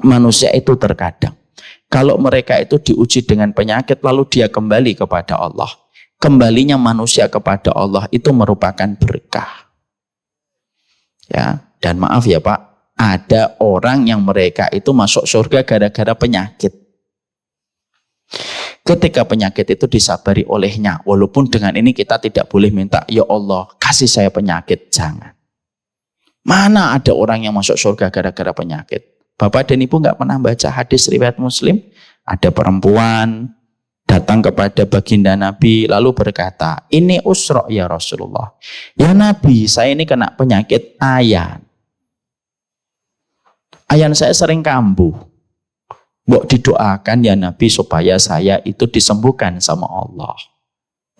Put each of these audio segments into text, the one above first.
manusia itu terkadang, kalau mereka itu diuji dengan penyakit lalu dia kembali kepada Allah, kembalinya manusia kepada Allah itu merupakan berkah. Ya, dan maaf ya Pak, ada orang yang mereka itu masuk surga gara-gara penyakit. Ketika penyakit itu disabari olehnya, walaupun dengan ini kita tidak boleh minta, ya Allah kasih saya penyakit, jangan. Mana ada orang yang masuk surga gara-gara penyakit? Bapak dan Ibu nggak pernah baca hadis riwayat Muslim? Ada perempuan datang kepada baginda Nabi lalu berkata, ini usra ya Rasulullah. Ya Nabi, saya ini kena penyakit ayan. Ayan saya sering kambuh. Mbok didoakan ya Nabi supaya saya itu disembuhkan sama Allah.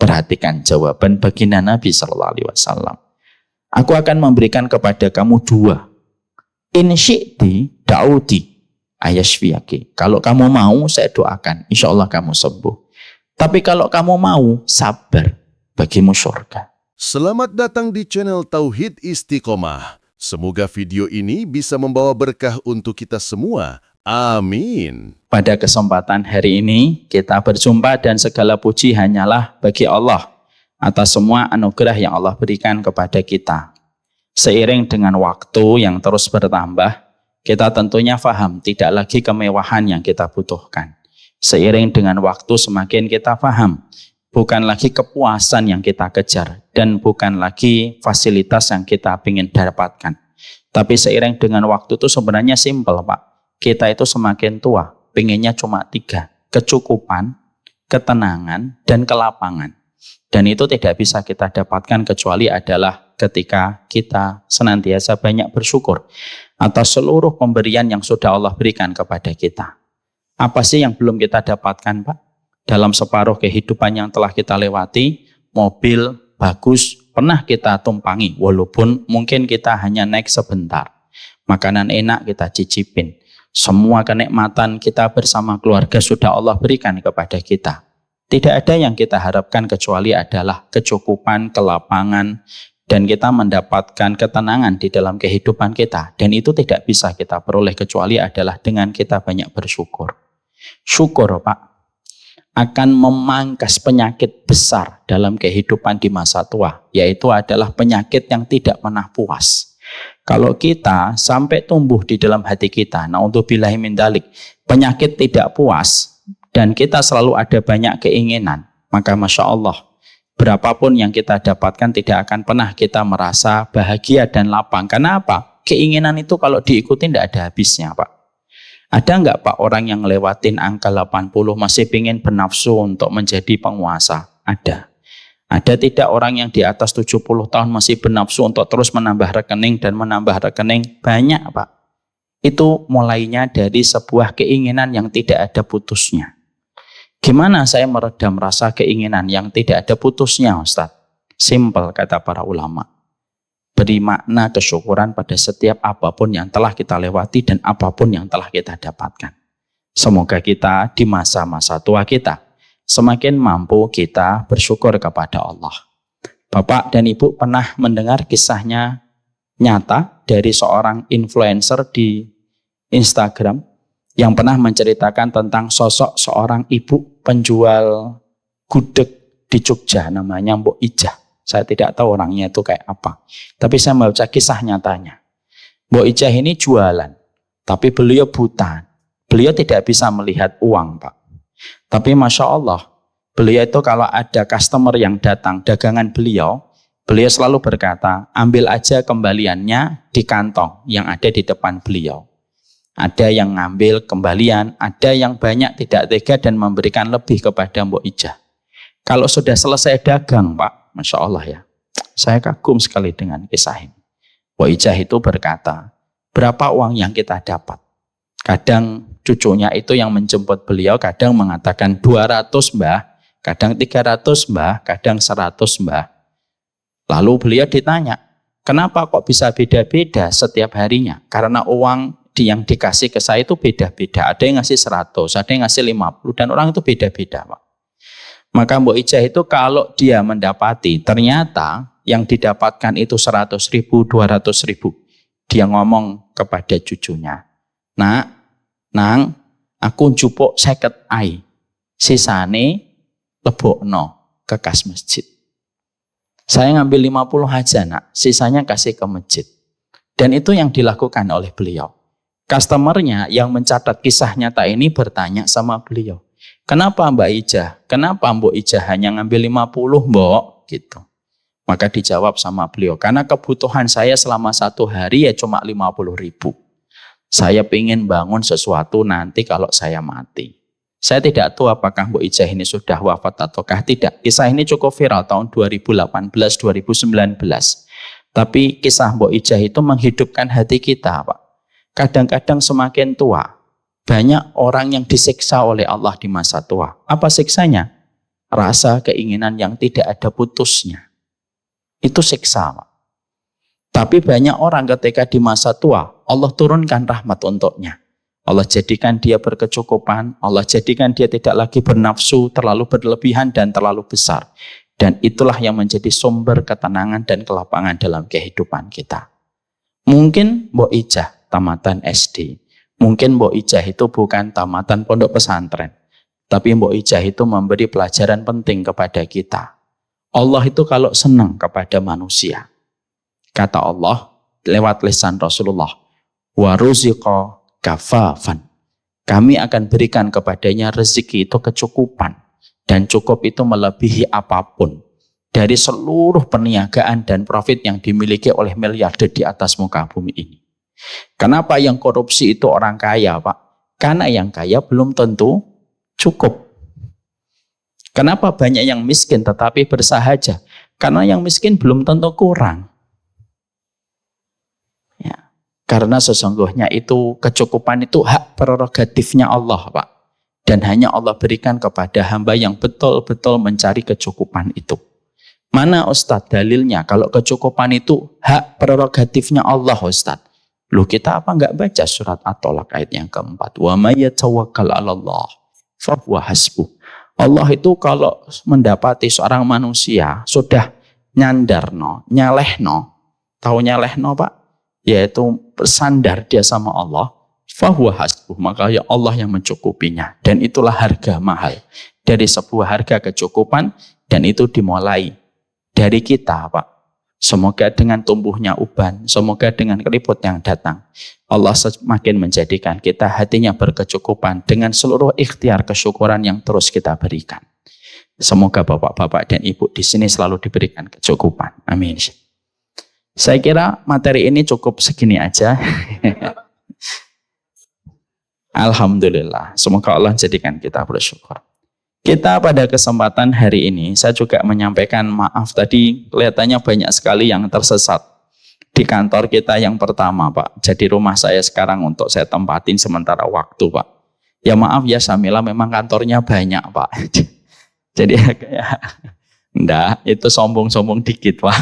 Perhatikan jawaban baginda Nabi SAW. Aku akan memberikan kepada kamu dua. In syi'ti da'uti ayashfiyaki. Kalau kamu mau saya doakan, insya Allah kamu sembuh. Tapi kalau kamu mau, sabar, bagimu surga. Selamat datang di channel Tauhid Istiqomah. Semoga video ini bisa membawa berkah untuk kita semua. Amin. Pada kesempatan hari ini kita berjumpa dan segala puji hanyalah bagi Allah atas semua anugerah yang Allah berikan kepada kita. Seiring dengan waktu yang terus bertambah, kita tentunya paham tidak lagi kemewahan yang kita butuhkan. Seiring dengan waktu semakin kita paham, bukan lagi kepuasan yang kita kejar dan bukan lagi fasilitas yang kita ingin dapatkan. Tapi seiring dengan waktu itu sebenarnya simpel Pak. Kita itu semakin tua, pengennya cuma 3, kecukupan, ketenangan, dan kelapangan. Dan itu tidak bisa kita dapatkan kecuali adalah ketika kita senantiasa banyak bersyukur atas seluruh pemberian yang sudah Allah berikan kepada kita. Apa sih yang belum kita dapatkan Pak? Dalam separuh kehidupan yang telah kita lewati, mobil bagus pernah kita tumpangi, walaupun mungkin kita hanya naik sebentar. Makanan enak kita cicipin. Semua kenikmatan kita bersama keluarga sudah Allah berikan kepada kita. Tidak ada yang kita harapkan kecuali adalah kecukupan, kelapangan, dan kita mendapatkan ketenangan di dalam kehidupan kita. Dan itu tidak bisa kita peroleh kecuali adalah dengan kita banyak bersyukur. Syukur Pak akan memangkas penyakit besar dalam kehidupan di masa tua, yaitu adalah penyakit yang tidak pernah puas. Kalau kita sampai tumbuh di dalam hati kita, na'udzubillahi min dzalik, penyakit tidak puas dan kita selalu ada banyak keinginan, maka Masya Allah, berapapun yang kita dapatkan tidak akan pernah kita merasa bahagia dan lapang. Karena apa? Keinginan itu kalau diikuti tidak ada habisnya Pak. Ada nggak Pak orang yang ngelewatin angka 80 masih ingin bernafsu untuk menjadi penguasa? Ada. Ada tidak orang yang di atas 70 tahun masih bernafsu untuk terus menambah rekening dan menambah rekening? Banyak Pak. Itu mulainya dari sebuah keinginan yang tidak ada putusnya. Gimana saya meredam rasa keinginan yang tidak ada putusnya Ustaz? Simpel kata para ulama. Beri makna kesyukuran pada setiap apapun yang telah kita lewati dan apapun yang telah kita dapatkan. Semoga kita di masa-masa tua kita semakin mampu kita bersyukur kepada Allah. Bapak dan Ibu pernah mendengar kisahnya nyata dari seorang influencer di Instagram yang pernah menceritakan tentang sosok seorang ibu penjual gudeg di Jogja namanya Mbok Ijah. Saya tidak tahu orangnya itu kayak apa. Tapi saya membaca kisah nyatanya. Mbok Ijah ini jualan, tapi beliau buta. Beliau tidak bisa melihat uang Pak. Tapi Masya Allah, beliau itu kalau ada customer yang datang dagangan beliau selalu berkata, ambil aja kembaliannya di kantong yang ada di depan beliau. Ada yang ngambil kembalian, ada yang banyak tidak tega dan memberikan lebih kepada Mbok Ijah. Kalau sudah selesai dagang Pak, Masya Allah ya, saya kagum sekali dengan kisah ini. Mbok Ijah itu berkata, berapa uang yang kita dapat? Kadang cucunya itu yang menjemput beliau, kadang mengatakan 200 Mbah, kadang 300 Mbah, kadang 100 Mbah. Lalu beliau ditanya, kenapa kok bisa beda-beda setiap harinya? Karena uang yang dikasih ke saya itu beda-beda. Ada yang ngasih 100, ada yang ngasih 50, dan orang itu beda-beda Pak. Maka Mbok Ijah itu kalau dia mendapati, ternyata yang didapatkan itu 100.000, 200.000. Dia ngomong kepada cucunya, nak, Nang, aku njupuk 50 ai. Sisane lebokno ke kas masjid. Saya ngambil 50 aja nak, sisanya kasih ke masjid. Dan itu yang dilakukan oleh beliau. Customernya yang mencatat kisah nyata ini bertanya sama beliau, kenapa Mbak Ijah? Kenapa Mbok Ijah hanya ngambil 50 Mbok? Gitu. Maka dijawab sama beliau, karena kebutuhan saya selama 1 hari ya cuma 50.000. Saya ingin bangun sesuatu nanti kalau saya mati. Saya tidak tahu apakah Mbok Ijah ini sudah wafat ataukah tidak. Kisah ini cukup viral tahun 2018-2019. Tapi kisah Mbok Ijah itu menghidupkan hati kita, Pak. Kadang-kadang semakin tua, banyak orang yang disiksa oleh Allah di masa tua. Apa siksanya? Rasa keinginan yang tidak ada putusnya. Itu siksa, Pak. Tapi banyak orang ketika di masa tua, Allah turunkan rahmat untuknya. Allah jadikan dia berkecukupan, Allah jadikan dia tidak lagi bernafsu, terlalu berlebihan dan terlalu besar. Dan itulah yang menjadi sumber ketenangan dan kelapangan dalam kehidupan kita. Mungkin Mbok Ijah tamatan SD. Mungkin Mbok Ijah itu bukan tamatan pondok pesantren. Tapi Mbok Ijah itu memberi pelajaran penting kepada kita. Allah itu kalau senang kepada manusia. Kata Allah lewat lisan Rasulullah, wa ruziqa kafafan. Kami akan berikan kepadanya rezeki itu kecukupan. Dan cukup itu melebihi apapun dari seluruh perniagaan dan profit yang dimiliki oleh miliarder di atas muka bumi ini. Kenapa yang korupsi itu orang kaya, Pak? Karena yang kaya belum tentu cukup. Kenapa banyak yang miskin tetapi bersahaja? Karena yang miskin belum tentu kurang. Ya. Karena sesungguhnya itu kecukupan itu hak prerogatifnya Allah, Pak. Dan hanya Allah berikan kepada hamba yang betul-betul mencari kecukupan itu. Mana Ustadz dalilnya kalau kecukupan itu hak prerogatifnya Allah Ustadz? Loh kita apa enggak baca surat At-Tolak ayat yang keempat? Wa may yatawakkal 'alallah fahuwa hasbuh. Allah itu kalau mendapati seorang manusia sudah nyandarno, nyalehno. Tahu nyalehno Pak? Yaitu bersandar dia sama Allah. Fahuwa hasbuh, maka ya Allah yang mencukupinya. Dan itulah harga mahal dari sebuah harga kecukupan, dan itu dimulai dari kita, Pak. Semoga dengan tumbuhnya uban, semoga dengan keriput yang datang, Allah semakin menjadikan kita hatinya berkecukupan dengan seluruh ikhtiar kesyukuran yang terus kita berikan. Semoga bapak-bapak dan ibu di sini selalu diberikan kecukupan. Amin. Saya kira materi ini cukup segini aja. Alhamdulillah, semoga Allah jadikan kita bersyukur. Kita pada kesempatan hari ini, saya juga menyampaikan maaf tadi kelihatannya banyak sekali yang tersesat di kantor kita yang pertama, Pak. Jadi rumah saya sekarang untuk saya tempatin sementara waktu, Pak. Ya maaf ya Samila, memang kantornya banyak, Pak. Jadi kayak, enggak, itu sombong-sombong dikit, Pak.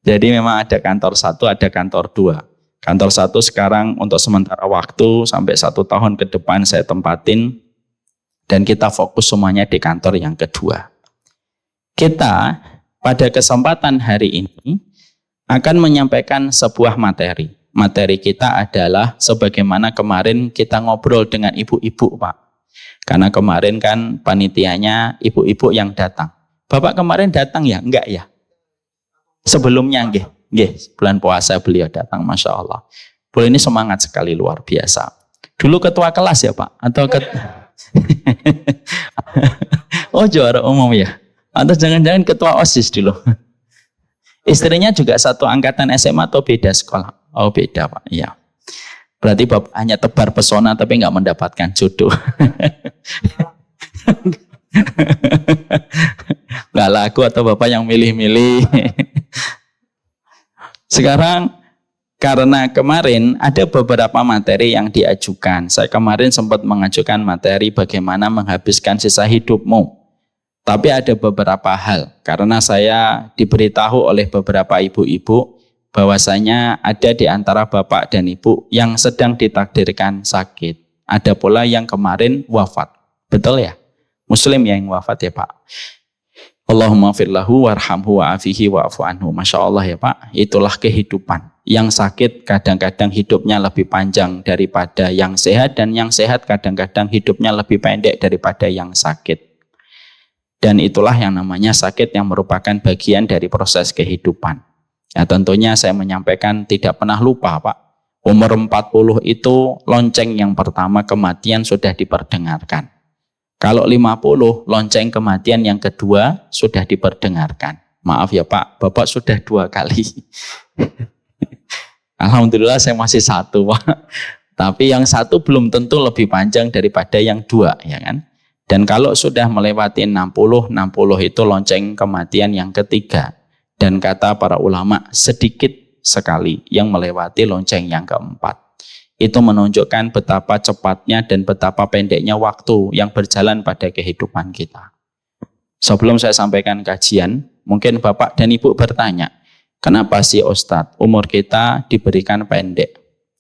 Jadi memang ada kantor 1, ada kantor 2. Kantor 1 sekarang untuk sementara waktu sampai 1 tahun ke depan saya tempatin, dan kita fokus semuanya di kantor yang kedua. Kita pada kesempatan hari ini akan menyampaikan sebuah materi. Materi kita adalah sebagaimana kemarin kita ngobrol dengan ibu-ibu, Pak. Karena kemarin kan panitianya ibu-ibu yang datang. Bapak kemarin datang ya? Enggak ya? Sebelumnya nggih. Nggih, bulan puasa beliau datang, Masya Allah. Beliau ini semangat sekali, luar biasa. Dulu ketua kelas ya Pak? Atau oh juara umum ya? Atau jangan-jangan ketua OSIS dulu? Istrinya juga satu angkatan SMA atau beda sekolah? Oh beda Pak, iya. Berarti Bapak hanya tebar pesona tapi nggak mendapatkan jodoh. Nggak laku atau Bapak yang milih-milih? Sekarang karena kemarin ada beberapa materi yang diajukan. Saya kemarin sempat mengajukan materi bagaimana menghabiskan sisa hidupmu. Tapi ada beberapa hal. Karena saya diberitahu oleh beberapa ibu-ibu bahwasanya ada di antara bapak dan ibu yang sedang ditakdirkan sakit. Ada pula yang kemarin wafat. Betul ya? Muslim yang wafat ya Pak? Allahumma firlahu warhamhu wa'afihi wa'afu anhu. Masya Allah ya Pak, itulah kehidupan. Yang sakit kadang-kadang hidupnya lebih panjang daripada yang sehat, dan yang sehat kadang-kadang hidupnya lebih pendek daripada yang sakit. Dan itulah yang namanya sakit, yang merupakan bagian dari proses kehidupan. Ya, tentunya saya menyampaikan tidak pernah lupa, Pak. Umur 40 itu lonceng yang pertama kematian sudah diperdengarkan. Kalau 50, lonceng kematian yang kedua sudah diperdengarkan. Maaf ya Pak, Bapak sudah 2 kali. Alhamdulillah saya masih 1, Pak. Tapi yang 1 belum tentu lebih panjang daripada yang 2, ya kan? Dan kalau sudah melewati 60 itu lonceng kematian yang ketiga. Dan kata para ulama, sedikit sekali yang melewati lonceng yang keempat. Itu menunjukkan betapa cepatnya dan betapa pendeknya waktu yang berjalan pada kehidupan kita. Sebelum saya sampaikan kajian, mungkin Bapak dan Ibu bertanya, kenapa sih Ustadz umur kita diberikan pendek?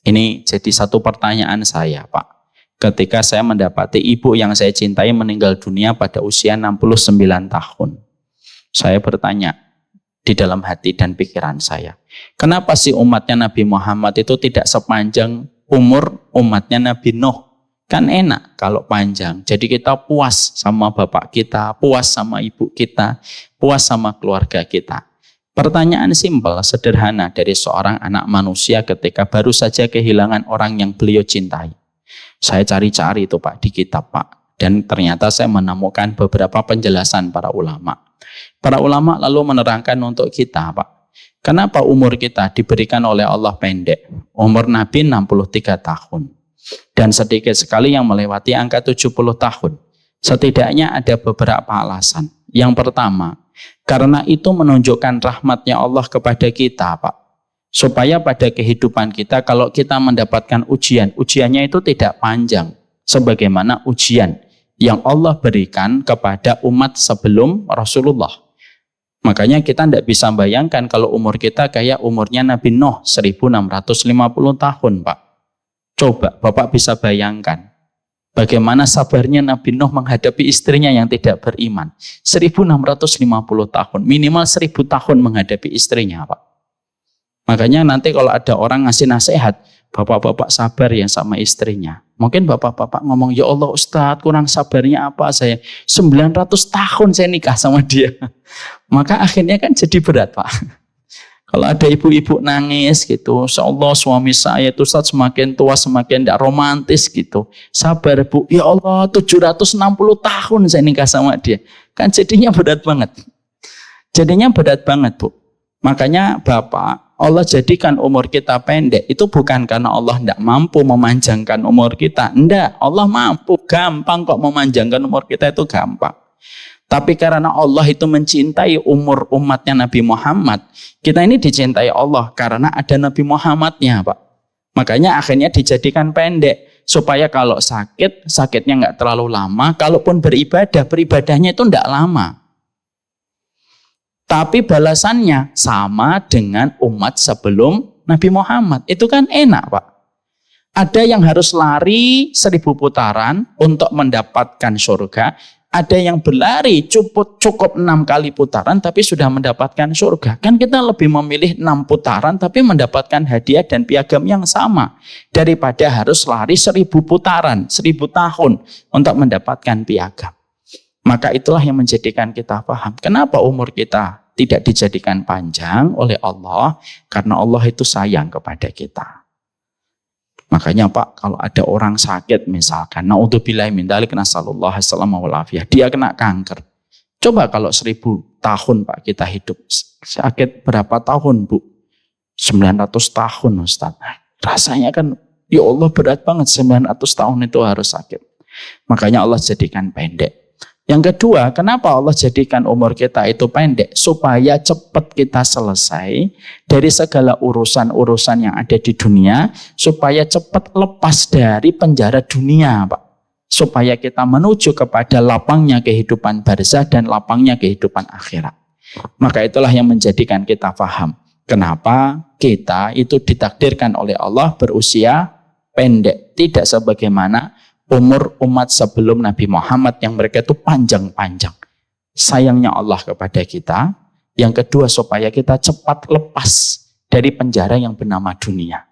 Ini jadi satu pertanyaan saya, Pak. Ketika saya mendapati ibu yang saya cintai meninggal dunia pada usia 69 tahun. Saya bertanya di dalam hati dan pikiran saya, kenapa sih umatnya Nabi Muhammad itu tidak sepanjang umur umatnya Nabi Nuh? Kan enak kalau panjang. Jadi kita puas sama bapak kita, puas sama ibu kita, puas sama keluarga kita. Pertanyaan simpel, sederhana dari seorang anak manusia ketika baru saja kehilangan orang yang beliau cintai. Saya cari-cari itu Pak di kitab Pak. Dan ternyata saya menemukan beberapa penjelasan para ulama. Para ulama lalu menerangkan untuk kita Pak. Kenapa umur kita diberikan oleh Allah pendek? Umur Nabi 63 tahun. Dan sedikit sekali yang melewati angka 70 tahun. Setidaknya ada beberapa alasan. Yang pertama, karena itu menunjukkan rahmatnya Allah kepada kita, Pak. Supaya pada kehidupan kita, kalau kita mendapatkan ujian, ujiannya itu tidak panjang. Sebagaimana ujian yang Allah berikan kepada umat sebelum Rasulullah. Makanya kita tidak bisa bayangkan kalau umur kita kayak umurnya Nabi Nuh 1650 tahun, Pak. Coba Bapak bisa bayangkan bagaimana sabarnya Nabi Nuh menghadapi istrinya yang tidak beriman. 1650 tahun, minimal 1000 tahun menghadapi istrinya, Pak. Makanya nanti kalau ada orang ngasih nasihat, bapak-bapak sabar ya sama istrinya. Mungkin bapak-bapak ngomong, ya Allah Ustadz, kurang sabarnya apa saya? 900 tahun saya nikah sama dia. Maka akhirnya kan jadi berat, Pak. Kalau ada ibu-ibu nangis gitu, insya-Allah suami saya itu Ustadz semakin tua semakin tidak romantis gitu. Sabar Bu, ya Allah 760 tahun saya nikah sama dia. Kan jadinya berat banget. Jadinya berat banget Bu. Makanya Bapak, Allah jadikan umur kita pendek. Itu bukan karena Allah tidak mampu memanjangkan umur kita. Enggak, Allah mampu, gampang kok memanjangkan umur kita itu gampang. Tapi karena Allah itu mencintai umur umatnya Nabi Muhammad, kita ini dicintai Allah karena ada Nabi Muhammadnya, Pak. Makanya akhirnya dijadikan pendek. Supaya kalau sakit, sakitnya nggak terlalu lama. Kalaupun beribadah, beribadahnya itu nggak lama. Tapi balasannya sama dengan umat sebelum Nabi Muhammad. Itu kan enak, Pak. Ada yang harus lari 1000 putaran untuk mendapatkan surga. Ada yang berlari cukup 6 kali putaran tapi sudah mendapatkan surga. Kan kita lebih memilih 6 putaran tapi mendapatkan hadiah dan piagam yang sama. Daripada harus lari 1000 putaran, 1000 tahun untuk mendapatkan piagam. Maka itulah yang menjadikan kita paham. Kenapa umur kita tidak dijadikan panjang oleh Allah? Karena Allah itu sayang kepada kita. Makanya Pak, kalau ada orang sakit misalkan, naudzubillahi min dzalik, nasallallahu alaihi wasallam, dia kena kanker. Coba kalau 1000 tahun Pak kita hidup, sakit berapa tahun Bu? 900 tahun Ustaz. Rasanya kan, ya Allah berat banget 900 tahun itu harus sakit. Makanya Allah jadikan pendek. Yang kedua, kenapa Allah jadikan umur kita itu pendek? Supaya cepat kita selesai dari segala urusan-urusan yang ada di dunia, supaya cepat lepas dari penjara dunia, Pak. Supaya kita menuju kepada lapangnya kehidupan barzah dan lapangnya kehidupan akhirat. Maka itulah yang menjadikan kita paham. Kenapa kita itu ditakdirkan oleh Allah berusia pendek. Tidak sebagaimana umur umat sebelum Nabi Muhammad yang mereka itu panjang-panjang. Sayangnya Allah kepada kita. Yang kedua, supaya kita cepat lepas dari penjara yang bernama dunia.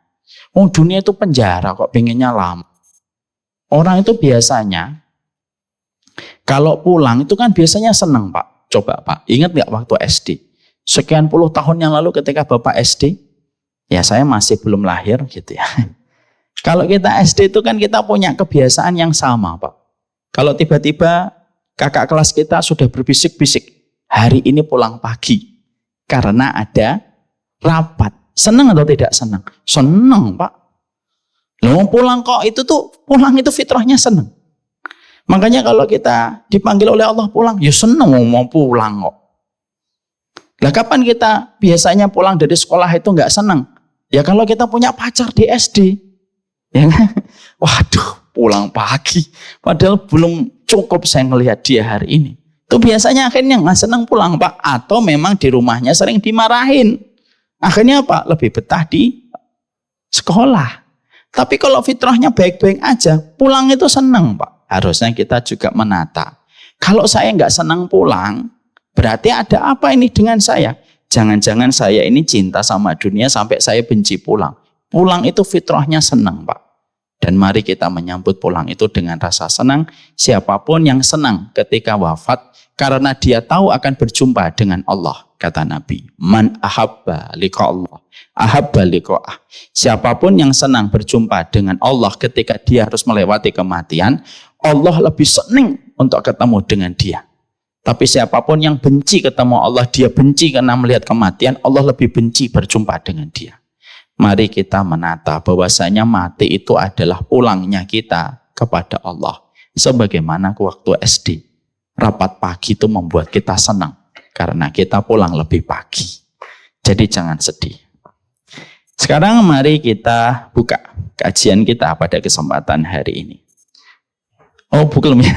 Oh, dunia itu penjara kok pengennya lama. Orang itu biasanya kalau pulang itu kan biasanya senang, Pak. Coba Pak, ingat nggak waktu SD? Sekian puluh tahun yang lalu ketika Bapak SD, ya saya masih belum lahir gitu ya. Kalau kita SD itu kan kita punya kebiasaan yang sama, Pak. Kalau tiba-tiba kakak kelas kita sudah berbisik-bisik, hari ini pulang pagi karena ada rapat. Senang atau tidak senang? Senang, Pak. Loh, pulang kok itu tuh, pulang itu fitrahnya senang. Makanya kalau kita dipanggil oleh Allah pulang, ya senang mau pulang kok. Lah kapan kita biasanya pulang dari sekolah itu nggak senang? Ya kalau kita punya pacar di SD. Ya kan? Waduh, pulang pagi. Padahal belum cukup saya ngelihat dia hari ini. Itu biasanya akhirnya nggak senang pulang, Pak. Atau memang di rumahnya sering dimarahin. Akhirnya apa? Lebih betah di sekolah. Tapi kalau fitrahnya baik-baik aja, pulang itu senang, Pak. Harusnya kita juga menata. Kalau saya nggak senang pulang, berarti ada apa ini dengan saya? Jangan-jangan saya ini cinta sama dunia sampai saya benci pulang. Pulang itu fitrahnya senang, Pak. Dan mari kita menyambut pulang itu dengan rasa senang. Siapapun yang senang ketika wafat, karena dia tahu akan berjumpa dengan Allah. Kata Nabi, man ahabba liqa Allah, ahabba liqa'ah. Siapapun yang senang berjumpa dengan Allah ketika dia harus melewati kematian, Allah lebih senang untuk ketemu dengan dia. Tapi siapapun yang benci ketemu Allah, dia benci karena melihat kematian, Allah lebih benci berjumpa dengan dia. Mari kita menata bahwasanya mati itu adalah pulangnya kita kepada Allah. Sebagaimana waktu SD, rapat pagi itu membuat kita senang karena kita pulang lebih pagi. Jadi jangan sedih. Sekarang mari kita buka kajian kita pada kesempatan hari ini. Oh, belum ya?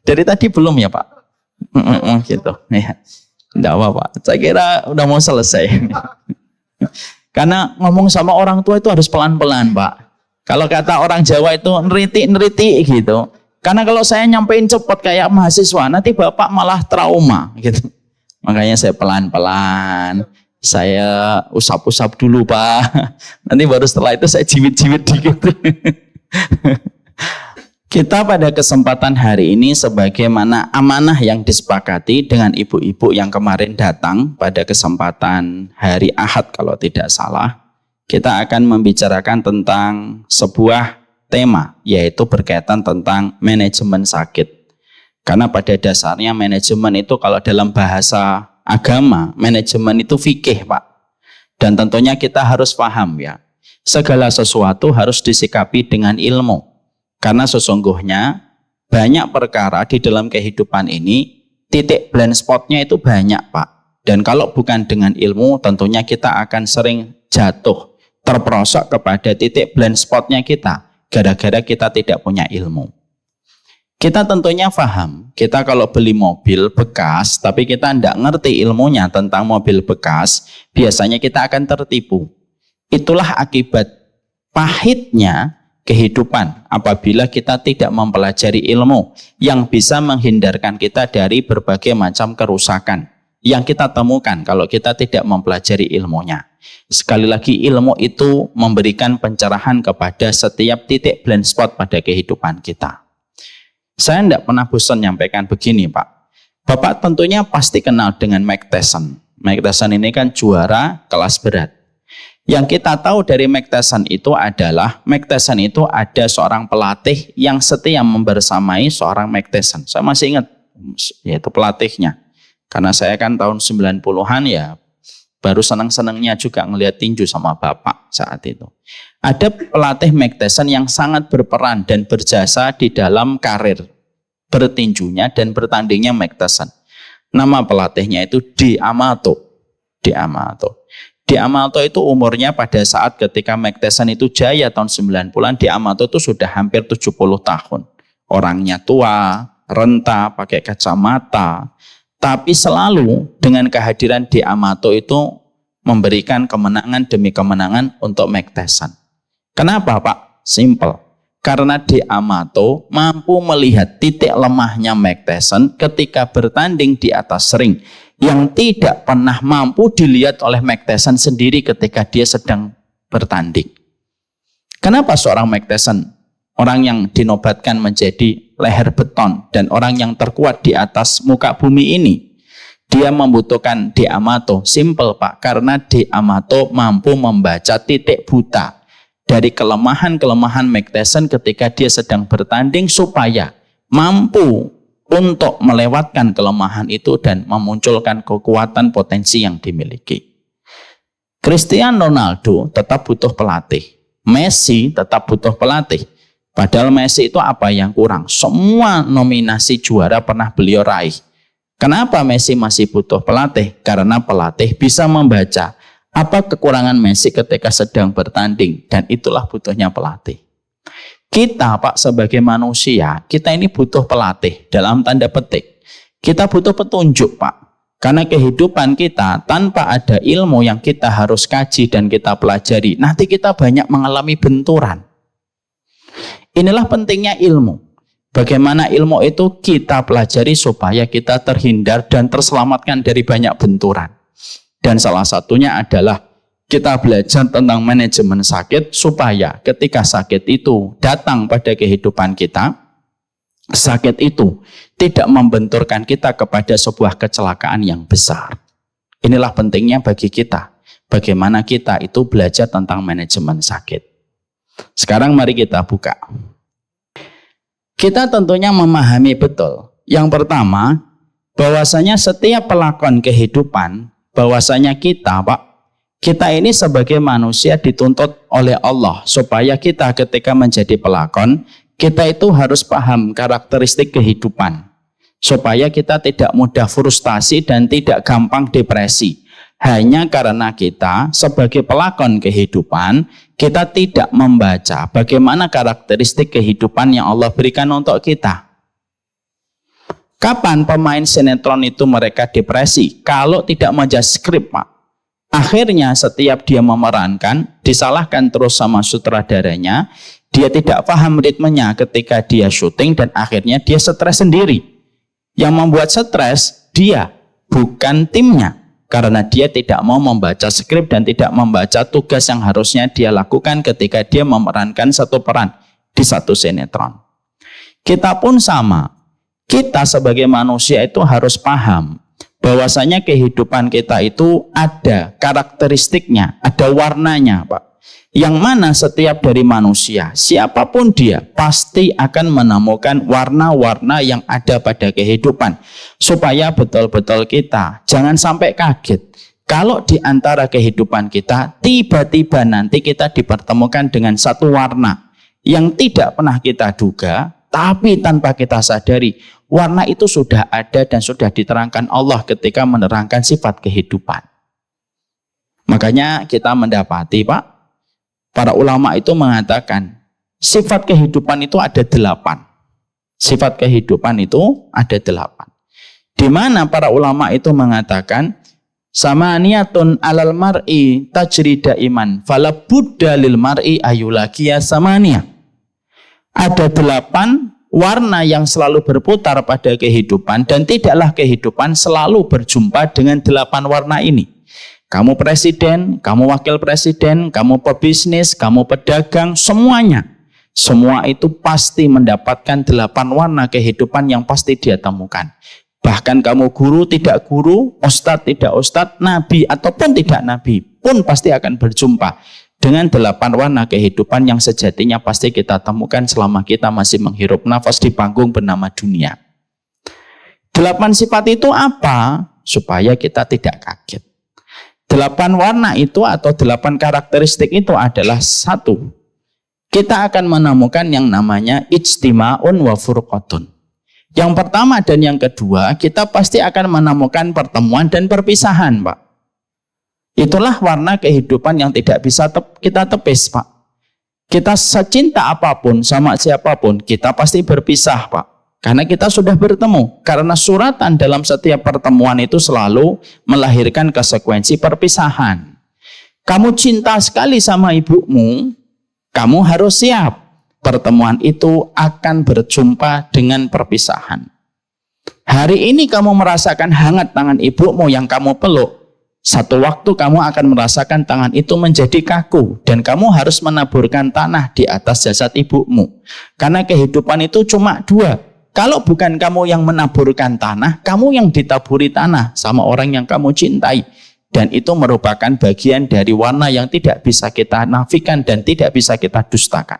Dari tadi belum ya, Pak? Gitu. Ya. Tidak apa-apa. Saya kira udah mau selesai. Karena ngomong sama orang tua itu harus pelan-pelan, Pak. Kalau kata orang Jawa itu neriti-neriti gitu. Karena kalau saya nyampein cepat kayak mahasiswa, nanti Bapak malah trauma gitu. Makanya saya pelan-pelan. Saya usap-usap dulu, Pak. Nanti baru setelah itu saya jiwit-jiwit dikit. Kita pada kesempatan hari ini sebagaimana amanah yang disepakati dengan ibu-ibu yang kemarin datang pada kesempatan hari Ahad kalau tidak salah, kita akan membicarakan tentang sebuah tema, yaitu berkaitan tentang manajemen sakit. Karena pada dasarnya manajemen itu kalau dalam bahasa agama, manajemen itu fikih, Pak. Dan tentunya kita harus paham ya, segala sesuatu harus disikapi dengan ilmu. Karena sesungguhnya banyak perkara di dalam kehidupan ini, titik blind spotnya itu banyak, Pak. Dan kalau bukan dengan ilmu, tentunya kita akan sering jatuh, terperosok kepada titik blind spotnya kita, gara-gara kita tidak punya ilmu. Kita tentunya paham, kita kalau beli mobil bekas, tapi kita tidak ngerti ilmunya tentang mobil bekas, biasanya kita akan tertipu. Itulah akibat pahitnya kehidupan apabila kita tidak mempelajari ilmu yang bisa menghindarkan kita dari berbagai macam kerusakan yang kita temukan kalau kita tidak mempelajari ilmunya. Sekali lagi, ilmu itu memberikan pencerahan kepada setiap titik blind spot pada kehidupan kita. Saya tidak pernah bosan menyampaikan begini, Pak. Bapak tentunya pasti kenal dengan Mike Tyson. Mike Tyson ini kan juara kelas berat. Yang kita tahu dari Mike Tyson itu adalah Mike Tyson itu ada seorang pelatih yang setia membersamai seorang Mike Tyson. Saya masih ingat yaitu pelatihnya. Karena saya kan tahun 90-an ya baru senang-senangnya juga ngelihat tinju sama bapak saat itu. Ada pelatih Mike Tyson yang sangat berperan dan berjasa di dalam karir bertinjunya dan bertandingnya Mike Tyson. Nama pelatihnya itu D'Amato. D'Amato itu umurnya pada saat ketika Mike Tyson itu jaya tahun 90-an, D'Amato itu sudah hampir 70 tahun. Orangnya tua, renta, pakai kacamata. Tapi selalu dengan kehadiran D'Amato itu memberikan kemenangan demi kemenangan untuk Mike Tyson. Kenapa, Pak? Simple. Karena De Amato mampu melihat titik lemahnya Mike Tyson ketika bertanding di atas ring yang tidak pernah mampu dilihat oleh Mike Tyson sendiri ketika dia sedang bertanding. Kenapa seorang Mike Tyson, orang yang dinobatkan menjadi leher beton dan orang yang terkuat di atas muka bumi ini, dia membutuhkan De Amato? Simple Pak, karena De Amato mampu membaca titik buta dari kelemahan-kelemahan Mike Tyson ketika dia sedang bertanding supaya mampu untuk melewatkan kelemahan itu dan memunculkan kekuatan potensi yang dimiliki. Cristiano Ronaldo tetap butuh pelatih. Messi tetap butuh pelatih. Padahal Messi itu apa yang kurang? Semua nominasi juara pernah beliau raih. Kenapa Messi masih butuh pelatih? Karena pelatih bisa membaca apa kekurangan Messi ketika sedang bertanding, dan itulah butuhnya pelatih. Kita Pak sebagai manusia, kita ini butuh pelatih dalam tanda petik. Kita butuh petunjuk Pak. Karena kehidupan kita tanpa ada ilmu yang kita harus kaji dan kita pelajari, nanti kita banyak mengalami benturan. Inilah pentingnya ilmu. Bagaimana ilmu itu kita pelajari supaya kita terhindar dan terselamatkan dari banyak benturan. Dan salah satunya adalah kita belajar tentang manajemen sakit supaya ketika sakit itu datang pada kehidupan kita, sakit itu tidak membenturkan kita kepada sebuah kecelakaan yang besar. Inilah pentingnya bagi kita. Bagaimana kita itu belajar tentang manajemen sakit. Sekarang mari kita buka. Kita tentunya memahami betul. Yang pertama, bahwasanya setiap pelakon kehidupan, bahwasanya kita Pak, kita ini sebagai manusia dituntut oleh Allah supaya kita ketika menjadi pelakon, kita itu harus paham karakteristik kehidupan. Supaya kita tidak mudah frustasi dan tidak gampang depresi. Hanya karena kita sebagai pelakon kehidupan, kita tidak membaca bagaimana karakteristik kehidupan yang Allah berikan untuk kita. Kapan pemain sinetron itu mereka depresi? Kalau tidak membaca skrip Pak. Akhirnya setiap dia memerankan, disalahkan terus sama sutradaranya, dia tidak paham ritmenya ketika dia syuting dan akhirnya dia stres sendiri. Yang membuat stres dia, bukan timnya. Karena dia tidak mau membaca skrip dan tidak membaca tugas yang harusnya dia lakukan ketika dia memerankan satu peran di satu sinetron. Kita pun sama. Kita sebagai manusia itu harus paham bahwasanya kehidupan kita itu ada karakteristiknya, ada warnanya Pak. Yang mana setiap dari manusia, siapapun dia, pasti akan menemukan warna-warna yang ada pada kehidupan. Supaya betul-betul kita jangan sampai kaget. Kalau di antara kehidupan kita, tiba-tiba nanti kita dipertemukan dengan satu warna yang tidak pernah kita duga, tapi tanpa kita sadari, warna itu sudah ada dan sudah diterangkan Allah ketika menerangkan sifat kehidupan. Makanya kita mendapati Pak, para ulama itu mengatakan sifat kehidupan itu ada 8. Sifat kehidupan itu ada 8. Di mana para ulama itu mengatakan samaniyatun alal mar'i tajri daiman fala budda lil mar'i ayulakiya samaniya. Ada 8 warna yang selalu berputar pada kehidupan dan tidaklah kehidupan selalu berjumpa dengan 8 warna ini. Kamu presiden, kamu wakil presiden, kamu pebisnis, kamu pedagang, semuanya. Semua itu pasti mendapatkan 8 warna kehidupan yang pasti dia temukan. Bahkan kamu guru, tidak guru, ustadz, tidak ustadz, nabi, ataupun tidak nabi, pun pasti akan berjumpa dengan 8 warna kehidupan yang sejatinya pasti kita temukan selama kita masih menghirup nafas di panggung bernama dunia. 8 sifat itu apa? Supaya kita tidak kaget. 8 warna itu atau 8 karakteristik itu adalah 1. Kita akan menemukan yang namanya ijtima'un wa furqatun. Yang pertama dan yang kedua, kita pasti akan menemukan pertemuan dan perpisahan, Pak. Itulah warna kehidupan yang tidak bisa kita tepis, Pak. Kita secinta apapun sama siapapun, kita pasti berpisah, Pak. Karena kita sudah bertemu. Karena suratan dalam setiap pertemuan itu selalu melahirkan konsekuensi perpisahan. Kamu cinta sekali sama ibumu, kamu harus siap. pertemuan itu akan berjumpa dengan perpisahan. Hari ini kamu merasakan hangat tangan ibumu yang kamu peluk. Satu waktu kamu akan merasakan tangan itu menjadi kaku dan kamu harus menaburkan tanah di atas jasad ibumu. Karena kehidupan itu cuma dua. Kalau bukan kamu yang menaburkan tanah, kamu yang ditaburi tanah sama orang yang kamu cintai. Dan itu merupakan bagian dari warna yang tidak bisa kita nafikan dan tidak bisa kita dustakan.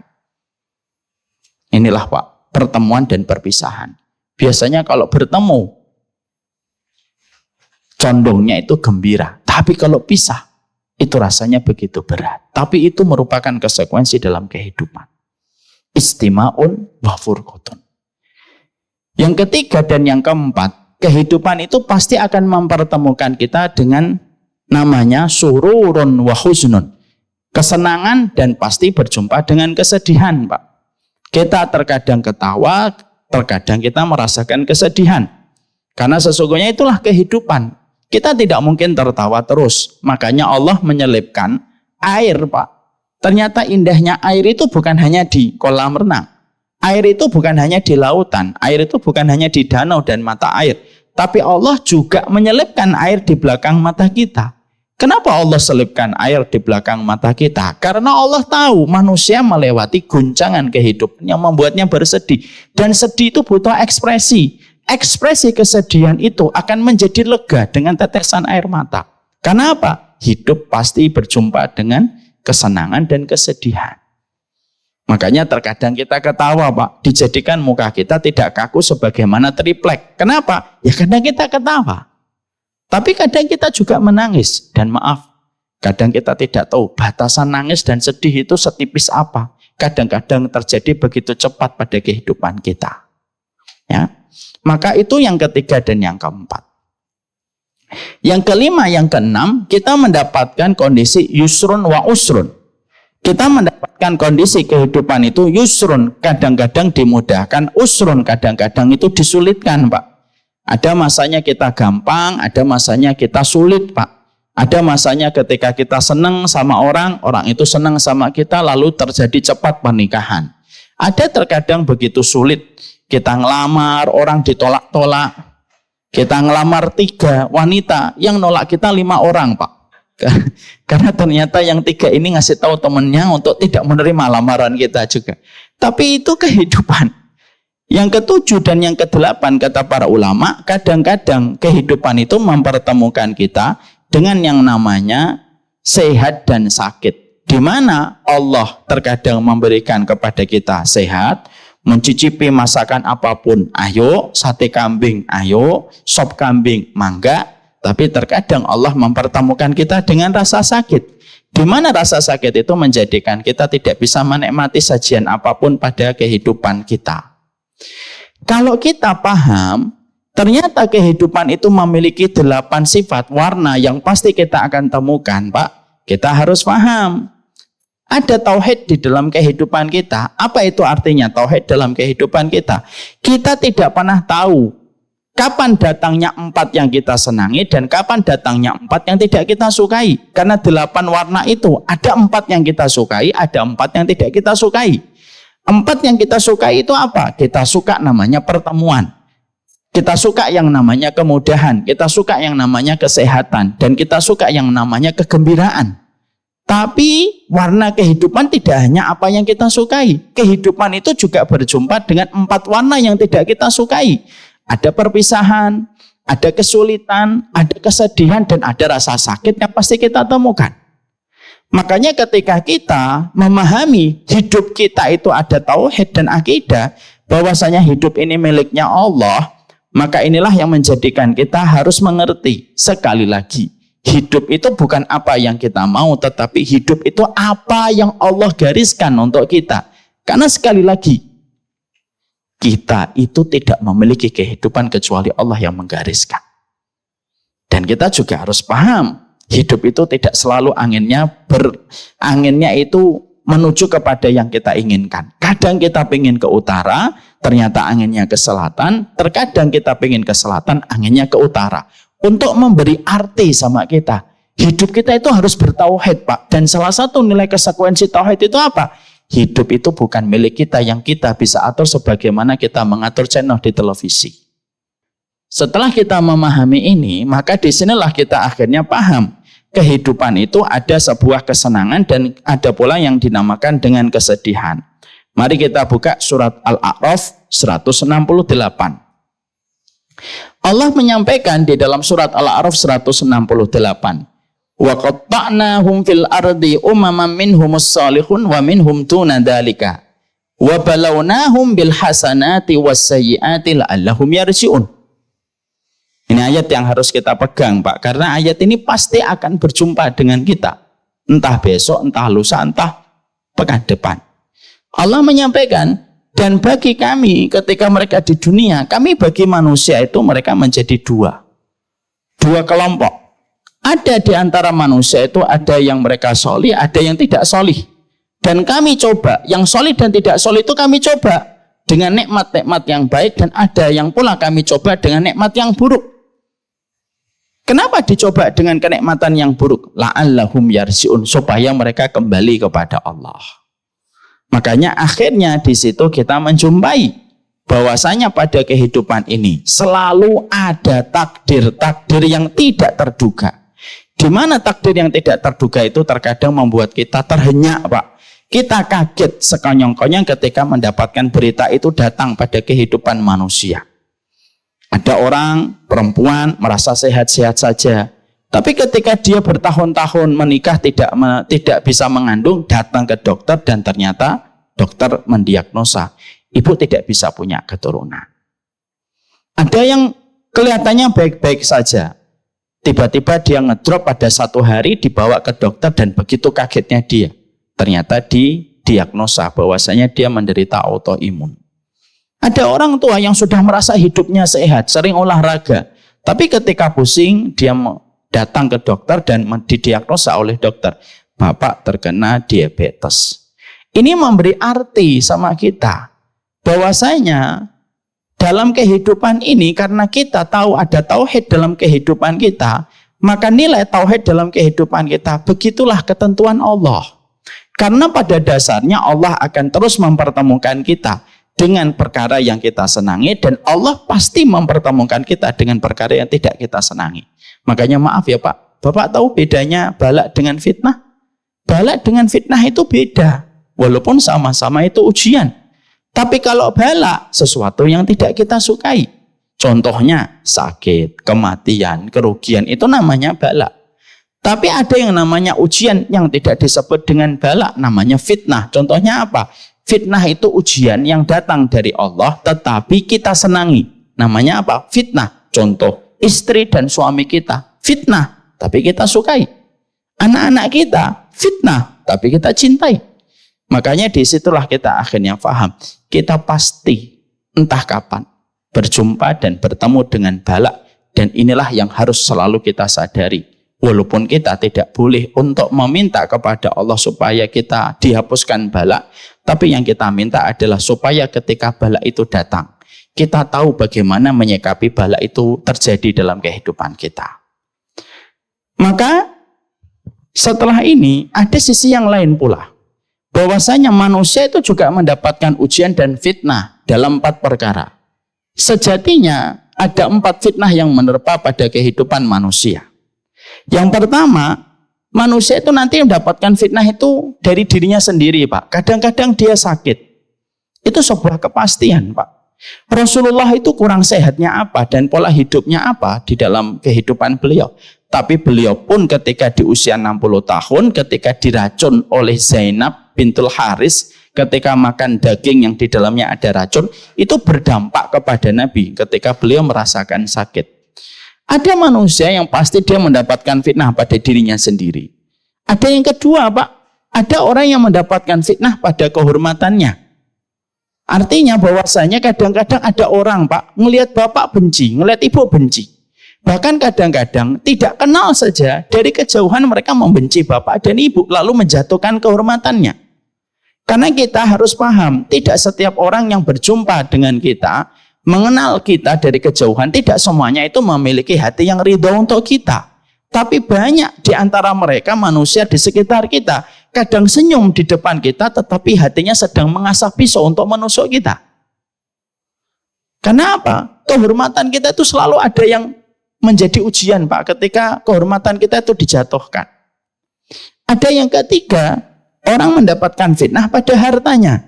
Inilah Pak, pertemuan dan perpisahan. Biasanya kalau bertemu, condongnya itu gembira. Tapi kalau pisah, itu rasanya begitu berat. Tapi itu merupakan konsekuensi dalam kehidupan. Istima'un wa furqatun. Yang ketiga dan yang keempat, kehidupan itu pasti akan mempertemukan kita dengan namanya sururun wa huznun. Kesenangan dan pasti berjumpa dengan kesedihan, Pak. Kita terkadang ketawa, terkadang kita merasakan kesedihan. Karena sesungguhnya itulah kehidupan. Kita tidak mungkin tertawa terus. Makanya Allah menyelipkan air, Pak. Ternyata indahnya air itu bukan hanya di kolam renang. Air itu bukan hanya di lautan. Air itu bukan hanya di danau dan mata air. Tapi Allah juga menyelipkan air di belakang mata kita. Kenapa Allah selipkan air di belakang mata kita? Karena Allah tahu manusia melewati guncangan kehidupan yang membuatnya bersedih. Dan sedih itu butuh ekspresi. Ekspresi kesedihan itu akan menjadi lega dengan tetesan air mata. Karena apa? Hidup pasti berjumpa dengan kesenangan dan kesedihan. Makanya terkadang kita ketawa, Pak. Dijadikan muka kita tidak kaku sebagaimana triplek. Kenapa? Ya karena kita ketawa. Tapi kadang kita juga menangis. Dan maaf, kadang kita tidak tahu batasan nangis dan sedih itu setipis apa. Kadang-kadang terjadi begitu cepat pada kehidupan kita. Ya. Maka itu yang ketiga dan yang keempat. Yang kelima, yang keenam, kita mendapatkan kondisi yusrun wa usrun. Kita mendapatkan kondisi kehidupan itu yusrun, kadang-kadang dimudahkan, usrun, kadang-kadang itu disulitkan, Pak. Ada masanya kita gampang, ada masanya kita sulit, Pak. Ada masanya ketika kita senang sama orang, orang itu senang sama kita, lalu terjadi cepat pernikahan. Ada terkadang begitu sulit. Kita ngelamar, orang ditolak-tolak. Kita ngelamar 3 wanita, yang nolak kita 5 orang, Pak. Karena ternyata yang 3 ini ngasih tahu temennya untuk tidak menerima lamaran kita juga. Tapi itu kehidupan. Yang ke-7 dan yang ke-8 kata para ulama, kadang-kadang kehidupan itu mempertemukan kita dengan yang namanya sehat dan sakit. Di mana Allah terkadang memberikan kepada kita sehat, mencicipi masakan apapun, ayo, sate kambing, ayo, sop kambing, mangga. Tapi terkadang Allah mempertemukan kita dengan rasa sakit. Di mana rasa sakit itu menjadikan kita tidak bisa menikmati sajian apapun pada kehidupan kita. Kalau kita paham, ternyata kehidupan itu memiliki 8 sifat warna yang pasti kita akan temukan, Pak. Kita harus paham. Ada tauhid di dalam kehidupan kita. Apa itu artinya tauhid dalam kehidupan kita? Kita tidak pernah tahu kapan datangnya 4 yang kita senangi dan kapan datangnya 4 yang tidak kita sukai. Karena 8 warna itu ada 4 yang kita sukai, ada 4 yang tidak kita sukai. 4 yang kita sukai itu apa? Kita suka namanya pertemuan. Kita suka yang namanya kemudahan. Kita suka yang namanya kesehatan. Dan kita suka yang namanya kegembiraan. Tapi warna kehidupan tidak hanya apa yang kita sukai. Kehidupan itu juga berjumpa dengan 4 warna yang tidak kita sukai. Ada perpisahan, ada kesulitan, ada kesedihan, dan ada rasa sakit yang pasti kita temukan. Makanya ketika kita memahami hidup kita itu ada tauhid dan akidah, bahwasanya hidup ini miliknya Allah, maka inilah yang menjadikan kita harus mengerti sekali lagi. Hidup itu bukan apa yang kita mau, tetapi hidup itu apa yang Allah gariskan untuk kita. Karena sekali lagi, kita itu tidak memiliki kehidupan kecuali Allah yang menggariskan. Dan kita juga harus paham, hidup itu tidak selalu anginnya itu menuju kepada yang kita inginkan. Kadang kita ingin ke utara, ternyata anginnya ke selatan. Terkadang kita ingin ke selatan, anginnya ke utara. Untuk memberi arti sama kita. Hidup kita itu harus bertauhid, Pak. Dan salah satu nilai konsekuensi tauhid itu apa? hidup itu bukan milik kita yang kita bisa atur sebagaimana kita mengatur channel di televisi. Setelah kita memahami ini, maka disinilah kita akhirnya paham kehidupan itu ada sebuah kesenangan dan ada pula yang dinamakan dengan kesedihan. Mari kita buka surat Al-A'raf 168. Allah menyampaikan di dalam surat Al-A'raf 168, wa qatta'nahum fil ardi umaman minhumus salihun wa minhum duna dzalika wa balawnahum bil hasanati was sayyiati la'allahum yarji'un. Ini ayat yang harus kita pegang, Pak, karena ayat ini pasti akan berjumpa dengan kita, entah besok, entah lusa, entah pekan depan. Allah menyampaikan, dan bagi kami ketika mereka di dunia, kami bagi manusia itu mereka menjadi dua kelompok. Ada di antara manusia itu ada yang mereka solih, ada yang tidak solih. Dan kami coba, yang solih dan tidak solih itu kami coba dengan nikmat-nikmat yang baik, dan ada yang pula kami coba dengan nikmat yang buruk. Kenapa dicoba dengan kenikmatan yang buruk? La'allahum yarji'un, supaya mereka kembali kepada Allah. Makanya akhirnya di situ kita menjumpai bahwasanya pada kehidupan ini selalu ada takdir-takdir yang tidak terduga. Di mana takdir yang tidak terduga itu terkadang membuat kita terhenyak, Pak. Kita kaget sekonyong-konyong ketika mendapatkan berita itu datang pada kehidupan manusia. Ada orang, perempuan merasa sehat-sehat saja. Tapi ketika dia bertahun-tahun menikah tidak bisa mengandung, datang ke dokter dan ternyata dokter mendiagnosa ibu tidak bisa punya keturunan. Ada yang kelihatannya baik-baik saja. Tiba-tiba dia ngedrop pada satu hari, dibawa ke dokter dan begitu kagetnya dia. Ternyata didiagnosa bahwasanya dia menderita autoimun. Ada orang tua yang sudah merasa hidupnya sehat, sering olahraga. Tapi ketika pusing, dia datang ke dokter dan didiagnosa oleh dokter, Bapak terkena diabetes. Ini memberi arti sama kita, bahwasanya dalam kehidupan ini, karena kita tahu ada tauhid dalam kehidupan kita, maka nilai tauhid dalam kehidupan kita, begitulah ketentuan Allah. Karena pada dasarnya Allah akan terus mempertemukan kita dengan perkara yang kita senangi, dan Allah pasti mempertemukan kita dengan perkara yang tidak kita senangi. Makanya maaf ya Pak, Bapak tahu bedanya balak dengan fitnah? Balak dengan fitnah itu beda, walaupun sama-sama itu ujian. Tapi kalau balak, sesuatu yang tidak kita sukai. Contohnya sakit, kematian, kerugian, itu namanya balak. Tapi ada yang namanya ujian yang tidak disebut dengan balak, namanya fitnah. Contohnya apa? Fitnah itu ujian yang datang dari Allah tetapi kita senangi. Namanya apa? Fitnah. Contoh, istri dan suami kita, fitnah, tapi kita sukai. Anak-anak kita, fitnah, tapi kita cintai. Makanya disitulah kita akhirnya paham. Kita pasti entah kapan berjumpa dan bertemu dengan balak. Dan inilah yang harus selalu kita sadari. Walaupun kita tidak boleh untuk meminta kepada Allah supaya kita dihapuskan balak, tapi yang kita minta adalah supaya ketika balak itu datang, kita tahu bagaimana menyikapi balak itu terjadi dalam kehidupan kita. Maka setelah ini ada sisi yang lain pula, bahwasanya manusia itu juga mendapatkan ujian dan fitnah dalam 4 perkara. Sejatinya ada 4 fitnah yang menerpa pada kehidupan manusia. Yang pertama, manusia itu nanti mendapatkan fitnah itu dari dirinya sendiri, Pak. Kadang-kadang dia sakit. Itu sebuah kepastian, Pak. Rasulullah itu kurang sehatnya apa dan pola hidupnya apa di dalam kehidupan beliau. Tapi beliau pun ketika di usia 60 tahun, ketika diracun oleh Zainab bintul Haris, ketika makan daging yang di dalamnya ada racun, itu berdampak kepada Nabi ketika beliau merasakan sakit. Ada manusia yang pasti dia mendapatkan fitnah pada dirinya sendiri. Ada yang kedua, Pak. Ada orang yang mendapatkan fitnah pada kehormatannya. Artinya bahwasanya kadang-kadang ada orang, Pak, ngelihat bapak benci, ngelihat ibu benci. Bahkan kadang-kadang tidak kenal saja, dari kejauhan mereka membenci bapak dan ibu, lalu menjatuhkan kehormatannya. Karena kita harus paham, tidak setiap orang yang berjumpa dengan kita, mengenal kita dari kejauhan, tidak semuanya itu memiliki hati yang ridho untuk kita. Tapi banyak di antara mereka manusia di sekitar kita kadang senyum di depan kita, tetapi hatinya sedang mengasah pisau untuk menusuk kita. Karena apa? Kehormatan kita itu selalu ada yang menjadi ujian, Pak, ketika kehormatan kita itu dijatuhkan. Ada yang ketiga, orang mendapatkan fitnah pada hartanya.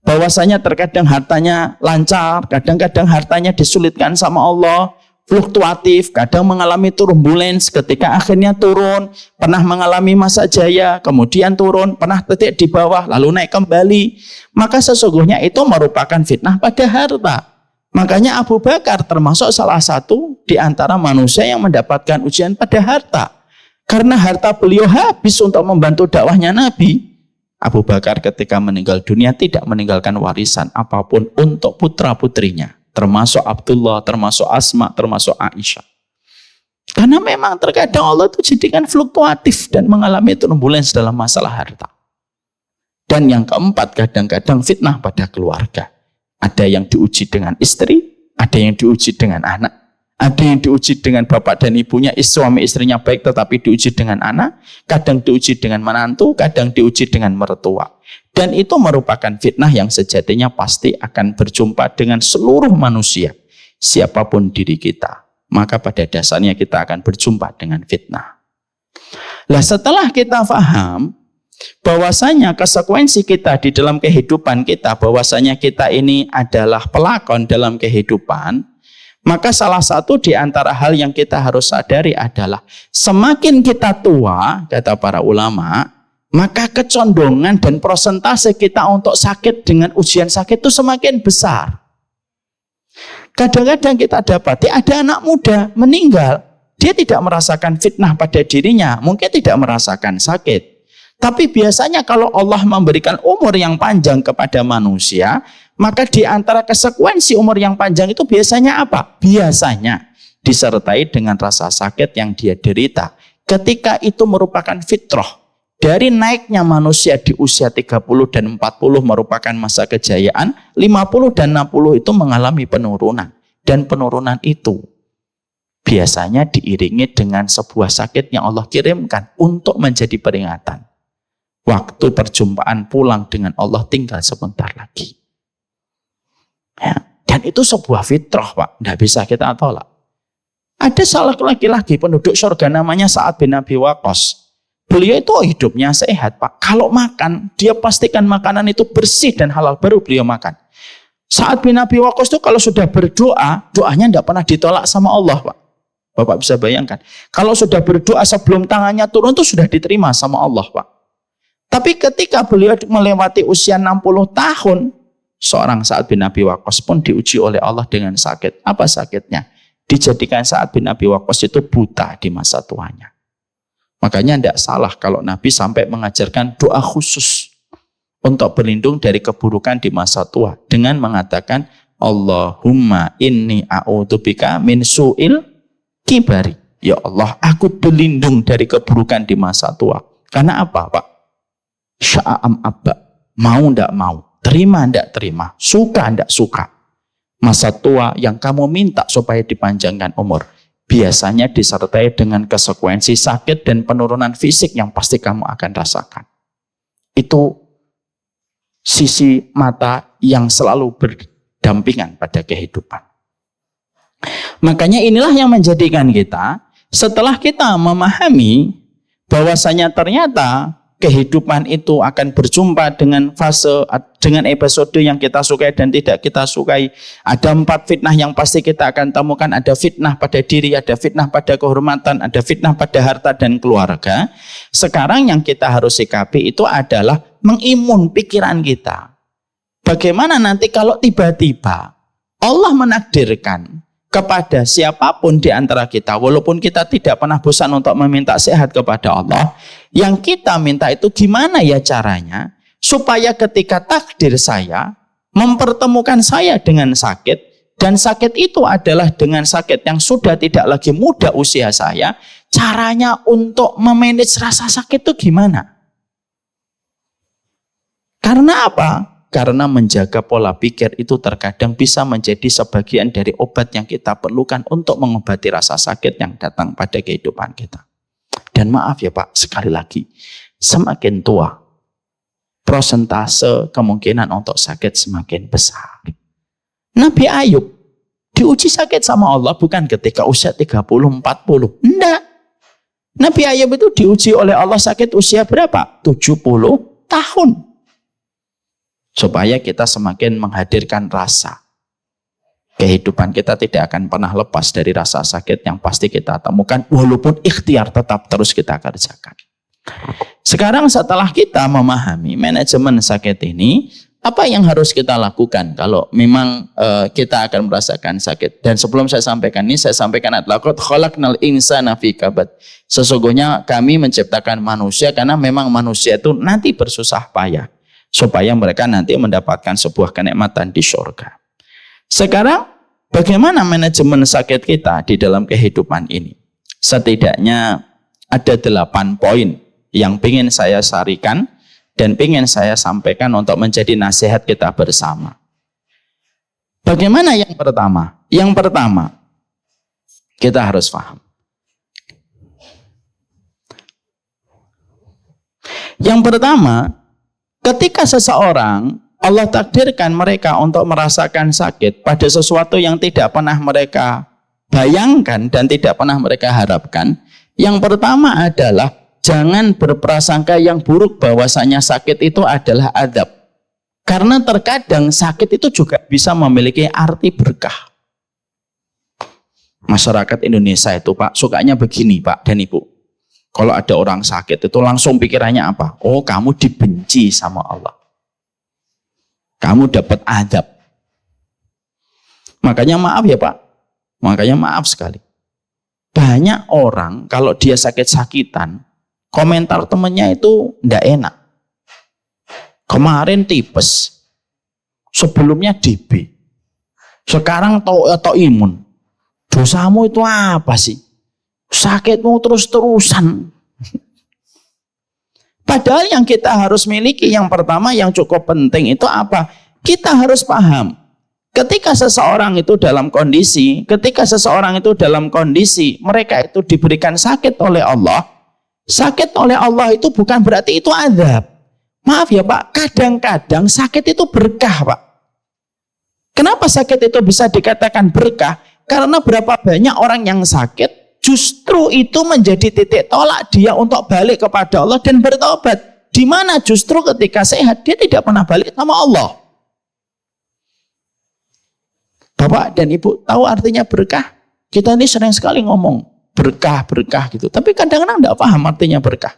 Bahwasanya terkadang hartanya lancar, kadang-kadang hartanya disulitkan sama Allah, fluktuatif, kadang mengalami turbulence ketika akhirnya turun, pernah mengalami masa jaya, kemudian turun, pernah titik di bawah, lalu naik kembali. Maka sesungguhnya itu merupakan fitnah pada harta. Makanya Abu Bakar termasuk salah satu di antara manusia yang mendapatkan ujian pada harta. Karena harta beliau habis untuk membantu dakwahnya Nabi. Abu Bakar ketika meninggal dunia tidak meninggalkan warisan apapun untuk putra-putrinya. Termasuk Abdullah, termasuk Asma, termasuk Aisyah. Karena memang terkadang Allah itu jadikan fluktuatif dan mengalami turbulence dalam masalah harta. Dan yang keempat, kadang-kadang fitnah pada keluarga. Ada yang diuji dengan istri, ada yang diuji dengan anak. Ada yang diuji dengan bapak dan ibunya, suami istrinya baik tetapi diuji dengan anak, kadang diuji dengan menantu, kadang diuji dengan mertua. Dan itu merupakan fitnah yang sejatinya pasti akan berjumpa dengan seluruh manusia, siapapun diri kita. Maka pada dasarnya kita akan berjumpa dengan fitnah. Nah, setelah kita paham bahwasanya konsekuensi kita di dalam kehidupan kita, bahwasanya kita ini adalah pelakon dalam kehidupan, maka salah satu di antara hal yang kita harus sadari adalah semakin kita tua, kata para ulama, maka kecondongan dan persentase kita untuk sakit dengan ujian sakit itu semakin besar. Kadang-kadang kita dapati ada anak muda meninggal, dia tidak merasakan fitnah pada dirinya, mungkin tidak merasakan sakit. Tapi biasanya kalau Allah memberikan umur yang panjang kepada manusia, maka di antara konsekuensi umur yang panjang itu biasanya apa? Biasanya disertai dengan rasa sakit yang dia derita. Ketika itu merupakan fitrah. Dari naiknya manusia di usia 30 dan 40 merupakan masa kejayaan, 50 dan 60 itu mengalami penurunan. Dan penurunan itu biasanya diiringi dengan sebuah sakit yang Allah kirimkan untuk menjadi peringatan. Waktu perjumpaan pulang dengan Allah tinggal sebentar lagi. Ya, dan itu sebuah fitrah, Pak. Tidak bisa kita tolak. Ada salah laki-laki penduduk surga namanya Sa'ad bin Abi Waqqas. Beliau itu hidupnya sehat, Pak. Kalau makan, dia pastikan makanan itu bersih dan halal, baru beliau makan. Sa'ad bin Abi Waqqas itu kalau sudah berdoa, doanya tidak pernah ditolak sama Allah, Pak. Bapak bisa bayangkan. Kalau sudah berdoa sebelum tangannya turun, itu sudah diterima sama Allah, Pak. Tapi ketika beliau melewati usia 60 tahun, seorang Sa'ad bin Abi Waqqas pun diuji oleh Allah dengan sakit. Apa sakitnya? Dijadikan Sa'ad bin Abi Waqqas itu buta di masa tuanya. Makanya tidak salah kalau Nabi sampai mengajarkan doa khusus untuk berlindung dari keburukan di masa tua. Dengan mengatakan, Allahumma inni a'udzubika min su'il kibari. Ya Allah, aku berlindung dari keburukan di masa tua. Karena apa, Pak? Sya'am abba, mau ndak mau, terima ndak terima, suka ndak suka. Masa tua yang kamu minta supaya dipanjangkan umur, biasanya disertai dengan konsekuensi sakit dan penurunan fisik yang pasti kamu akan rasakan. Itu sisi mata yang selalu berdampingan pada kehidupan. Makanya inilah yang menjadikan kita, setelah kita memahami bahwasanya ternyata kehidupan itu akan berjumpa dengan fase, dengan episode yang kita sukai dan tidak kita sukai. Ada 4 fitnah yang pasti kita akan temukan. Ada fitnah pada diri, ada fitnah pada kehormatan, ada fitnah pada harta dan keluarga. Sekarang yang kita harus sikapi itu adalah mengimun pikiran kita. Bagaimana nanti kalau tiba-tiba Allah menakdirkan kepada siapapun di antara kita, walaupun kita tidak pernah bosan untuk meminta sehat kepada Allah, yang kita minta itu gimana ya caranya supaya ketika takdir saya mempertemukan saya dengan sakit, dan sakit itu adalah dengan sakit yang sudah tidak lagi muda usia saya, caranya untuk memanage rasa sakit itu gimana? Karena apa? Karena menjaga pola pikir itu terkadang bisa menjadi sebagian dari obat yang kita perlukan untuk mengobati rasa sakit yang datang pada kehidupan kita. Dan maaf ya Pak, sekali lagi, semakin tua, prosentase kemungkinan untuk sakit semakin besar. Nabi Ayub diuji sakit sama Allah bukan ketika usia 30, 40. Enggak. Nabi Ayub itu diuji oleh Allah sakit usia berapa? 70 tahun. Supaya kita semakin menghadirkan rasa. Kehidupan kita tidak akan pernah lepas dari rasa sakit yang pasti kita temukan. Walaupun ikhtiar tetap terus kita kerjakan. Sekarang setelah kita memahami manajemen sakit ini, apa yang harus kita lakukan kalau memang kita akan merasakan sakit? Dan sebelum saya sampaikan ini, saya sampaikan laqad khalaqnal insana fi kabad. Sesungguhnya kami menciptakan manusia karena memang manusia itu nanti bersusah payah supaya mereka nanti mendapatkan sebuah kenikmatan di surga. Sekarang bagaimana manajemen sakit kita di dalam kehidupan ini? Setidaknya ada 8 poin yang ingin saya sarikan dan ingin saya sampaikan untuk menjadi nasihat kita bersama. Bagaimana yang pertama? Yang pertama, kita harus paham. Yang pertama, ketika seseorang Allah takdirkan mereka untuk merasakan sakit pada sesuatu yang tidak pernah mereka bayangkan dan tidak pernah mereka harapkan. Yang pertama adalah jangan berprasangka yang buruk bahwasanya sakit itu adalah azab. Karena terkadang sakit itu juga bisa memiliki arti berkah. Masyarakat Indonesia itu Pak, sukanya begini Pak dan Ibu. Kalau ada orang sakit itu langsung pikirannya apa? Oh, kamu dibenci sama Allah. Kamu dapat azab. Makanya maaf ya Pak. Makanya maaf sekali. Banyak orang kalau dia sakit-sakitan, komentar temennya itu ndak enak. Kemarin tipes. Sebelumnya DB. Sekarang autoimun. Dosamu itu apa sih? Sakitmu terus-terusan. Padahal yang kita harus miliki yang pertama yang cukup penting itu apa? Kita harus paham. Ketika seseorang itu dalam kondisi mereka itu diberikan sakit oleh Allah. Sakit oleh Allah itu bukan berarti itu azab. Maaf ya Pak, kadang-kadang sakit itu berkah Pak. Kenapa sakit itu bisa dikatakan berkah? Karena berapa banyak orang yang sakit justru itu menjadi titik tolak dia untuk balik kepada Allah dan bertobat. Di mana justru ketika sehat dia tidak pernah balik sama Allah. Bapak dan Ibu tahu artinya berkah? Kita ini sering sekali ngomong berkah gitu. Tapi kadang-kadang tidak paham artinya berkah.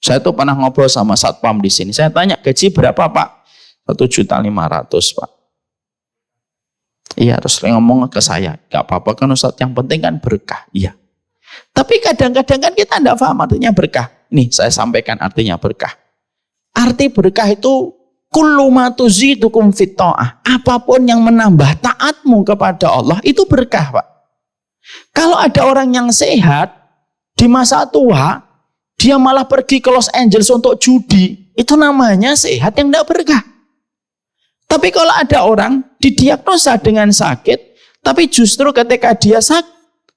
Saya tuh pernah ngobrol sama satpam di sini. Saya tanya gaji berapa Pak? 1.500.000 Pak. Iya, terus ngomong ke saya, gak apa-apa kan Ustadz, yang penting kan berkah. Iya. Tapi kadang-kadang kan kita tidak paham artinya berkah. Nih, saya sampaikan artinya berkah. Arti berkah itu kullu ma tuzidukum fit ta'ah. Apapun yang menambah taatmu kepada Allah itu berkah, Pak. Kalau ada orang yang sehat di masa tua, dia malah pergi ke Los Angeles untuk judi, itu namanya sehat yang tidak berkah. Tapi kalau ada orang didiagnosa dengan sakit, tapi justru ketika dia sakit,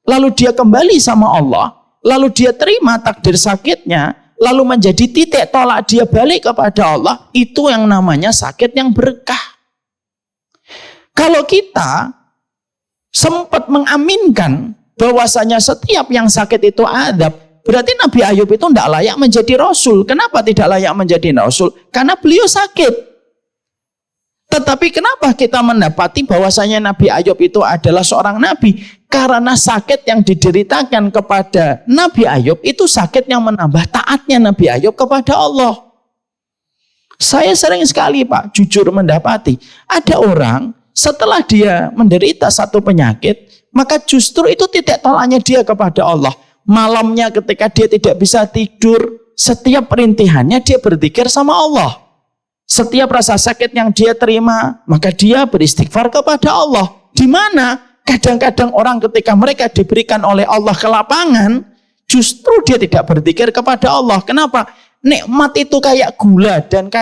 lalu dia kembali sama Allah, lalu dia terima takdir sakitnya, lalu menjadi titik tolak dia balik kepada Allah, itu yang namanya sakit yang berkah. Kalau kita sempat mengaminkan bahwasanya setiap yang sakit itu azab, berarti Nabi Ayub itu tidak layak menjadi Rasul. Kenapa tidak layak menjadi Rasul? Karena beliau sakit. Tetapi kenapa kita mendapati bahwasanya Nabi Ayub itu adalah seorang nabi? Karena sakit yang dideritakan kepada Nabi Ayub itu sakit yang menambah taatnya Nabi Ayub kepada Allah. Saya sering sekali Pak, jujur mendapati ada orang setelah dia menderita satu penyakit, maka justru itu titik tolaknya dia kepada Allah. Malamnya ketika dia tidak bisa tidur, setiap perintihannya dia berzikir sama Allah. Setiap rasa sakit yang dia terima, maka dia beristighfar kepada Allah. Di mana kadang-kadang orang ketika mereka diberikan oleh Allah ke lapangan, justru dia tidak berzikir kepada Allah. Kenapa? Nikmat itu kayak gula dan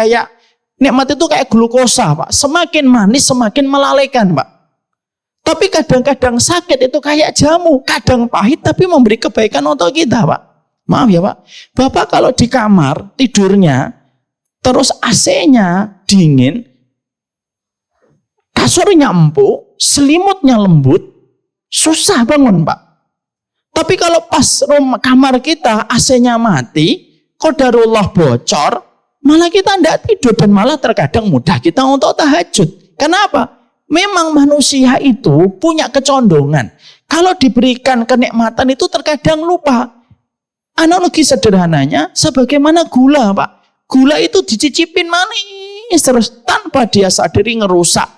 nikmat itu kayak glukosa, Pak. Semakin manis, semakin melalaikan, Pak. Tapi kadang-kadang sakit itu kayak jamu, kadang pahit tapi memberi kebaikan untuk kita, Pak. Maaf ya, Pak. Bapak kalau di kamar tidurnya, terus AC-nya dingin, kasurnya empuk, selimutnya lembut, susah bangun, Pak. Tapi kalau pas kamar kita AC-nya mati, qadarullah bocor, malah kita tidak tidur dan malah terkadang mudah kita untuk tahajud. Kenapa? Memang manusia itu punya kecondongan. Kalau diberikan kenikmatan itu terkadang lupa. Analogi sederhananya sebagaimana gula, Pak. Gula itu dicicipin manis terus tanpa dia sadari ngerusak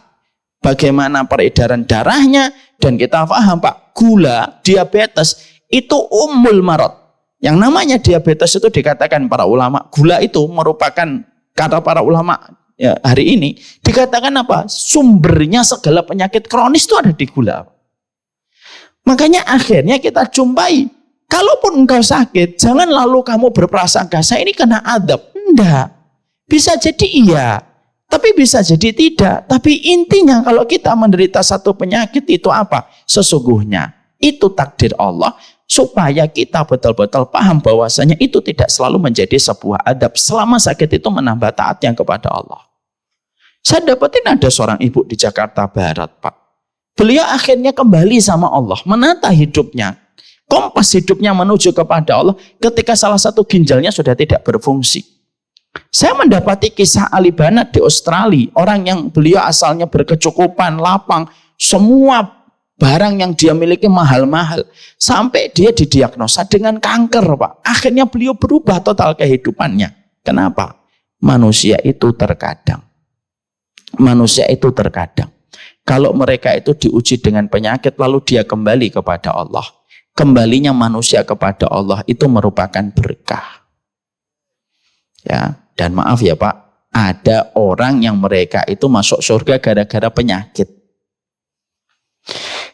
bagaimana peredaran darahnya. Dan kita paham, Pak, gula, diabetes itu ummul marad. Yang namanya diabetes itu dikatakan para ulama, gula itu merupakan, kata para ulama ya, hari ini dikatakan apa? Sumbernya segala penyakit kronis itu ada di gula. Makanya akhirnya kita jumpai, kalaupun engkau sakit, jangan lalu kamu berprasangka saya ini kena adab. Enggak. Bisa jadi iya, tapi bisa jadi tidak. Tapi intinya kalau kita menderita satu penyakit itu apa? Sesungguhnya itu takdir Allah, supaya kita betul-betul paham bahwasanya itu tidak selalu menjadi sebuah adab selama sakit itu menambah taatnya kepada Allah. Saya dapetin ada seorang ibu di Jakarta Barat, Pak. Beliau akhirnya kembali sama Allah, menata hidupnya, kompas hidupnya menuju kepada Allah ketika salah satu ginjalnya sudah tidak berfungsi. Saya mendapati kisah Ali Banat di Australia, orang yang beliau asalnya berkecukupan, lapang, semua barang yang dia miliki mahal-mahal, sampai dia didiagnosa dengan kanker, Pak. Akhirnya beliau berubah total kehidupannya. Kenapa? Manusia itu terkadang kalau mereka itu diuji dengan penyakit lalu dia kembali kepada Allah, kembalinya manusia kepada Allah itu merupakan berkah. Ya, dan maaf ya Pak, ada orang yang mereka itu masuk surga gara-gara penyakit.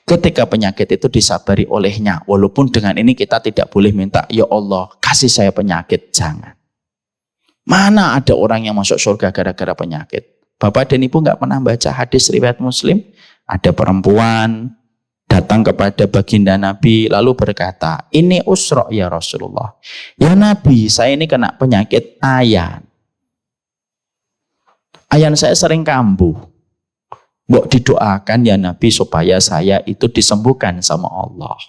Ketika penyakit itu disabari olehnya, walaupun dengan ini kita tidak boleh minta, ya Allah kasih saya penyakit, jangan. Mana ada orang yang masuk surga gara-gara penyakit? Bapak dan Ibu nggak pernah baca hadis riwayat Muslim? Ada perempuan datang kepada baginda Nabi lalu berkata, ini usra ya Rasulullah. Ya Nabi, saya ini kena penyakit ayan. Ayan saya sering kambuh. Mbok didoakan ya Nabi supaya saya itu disembuhkan sama Allah.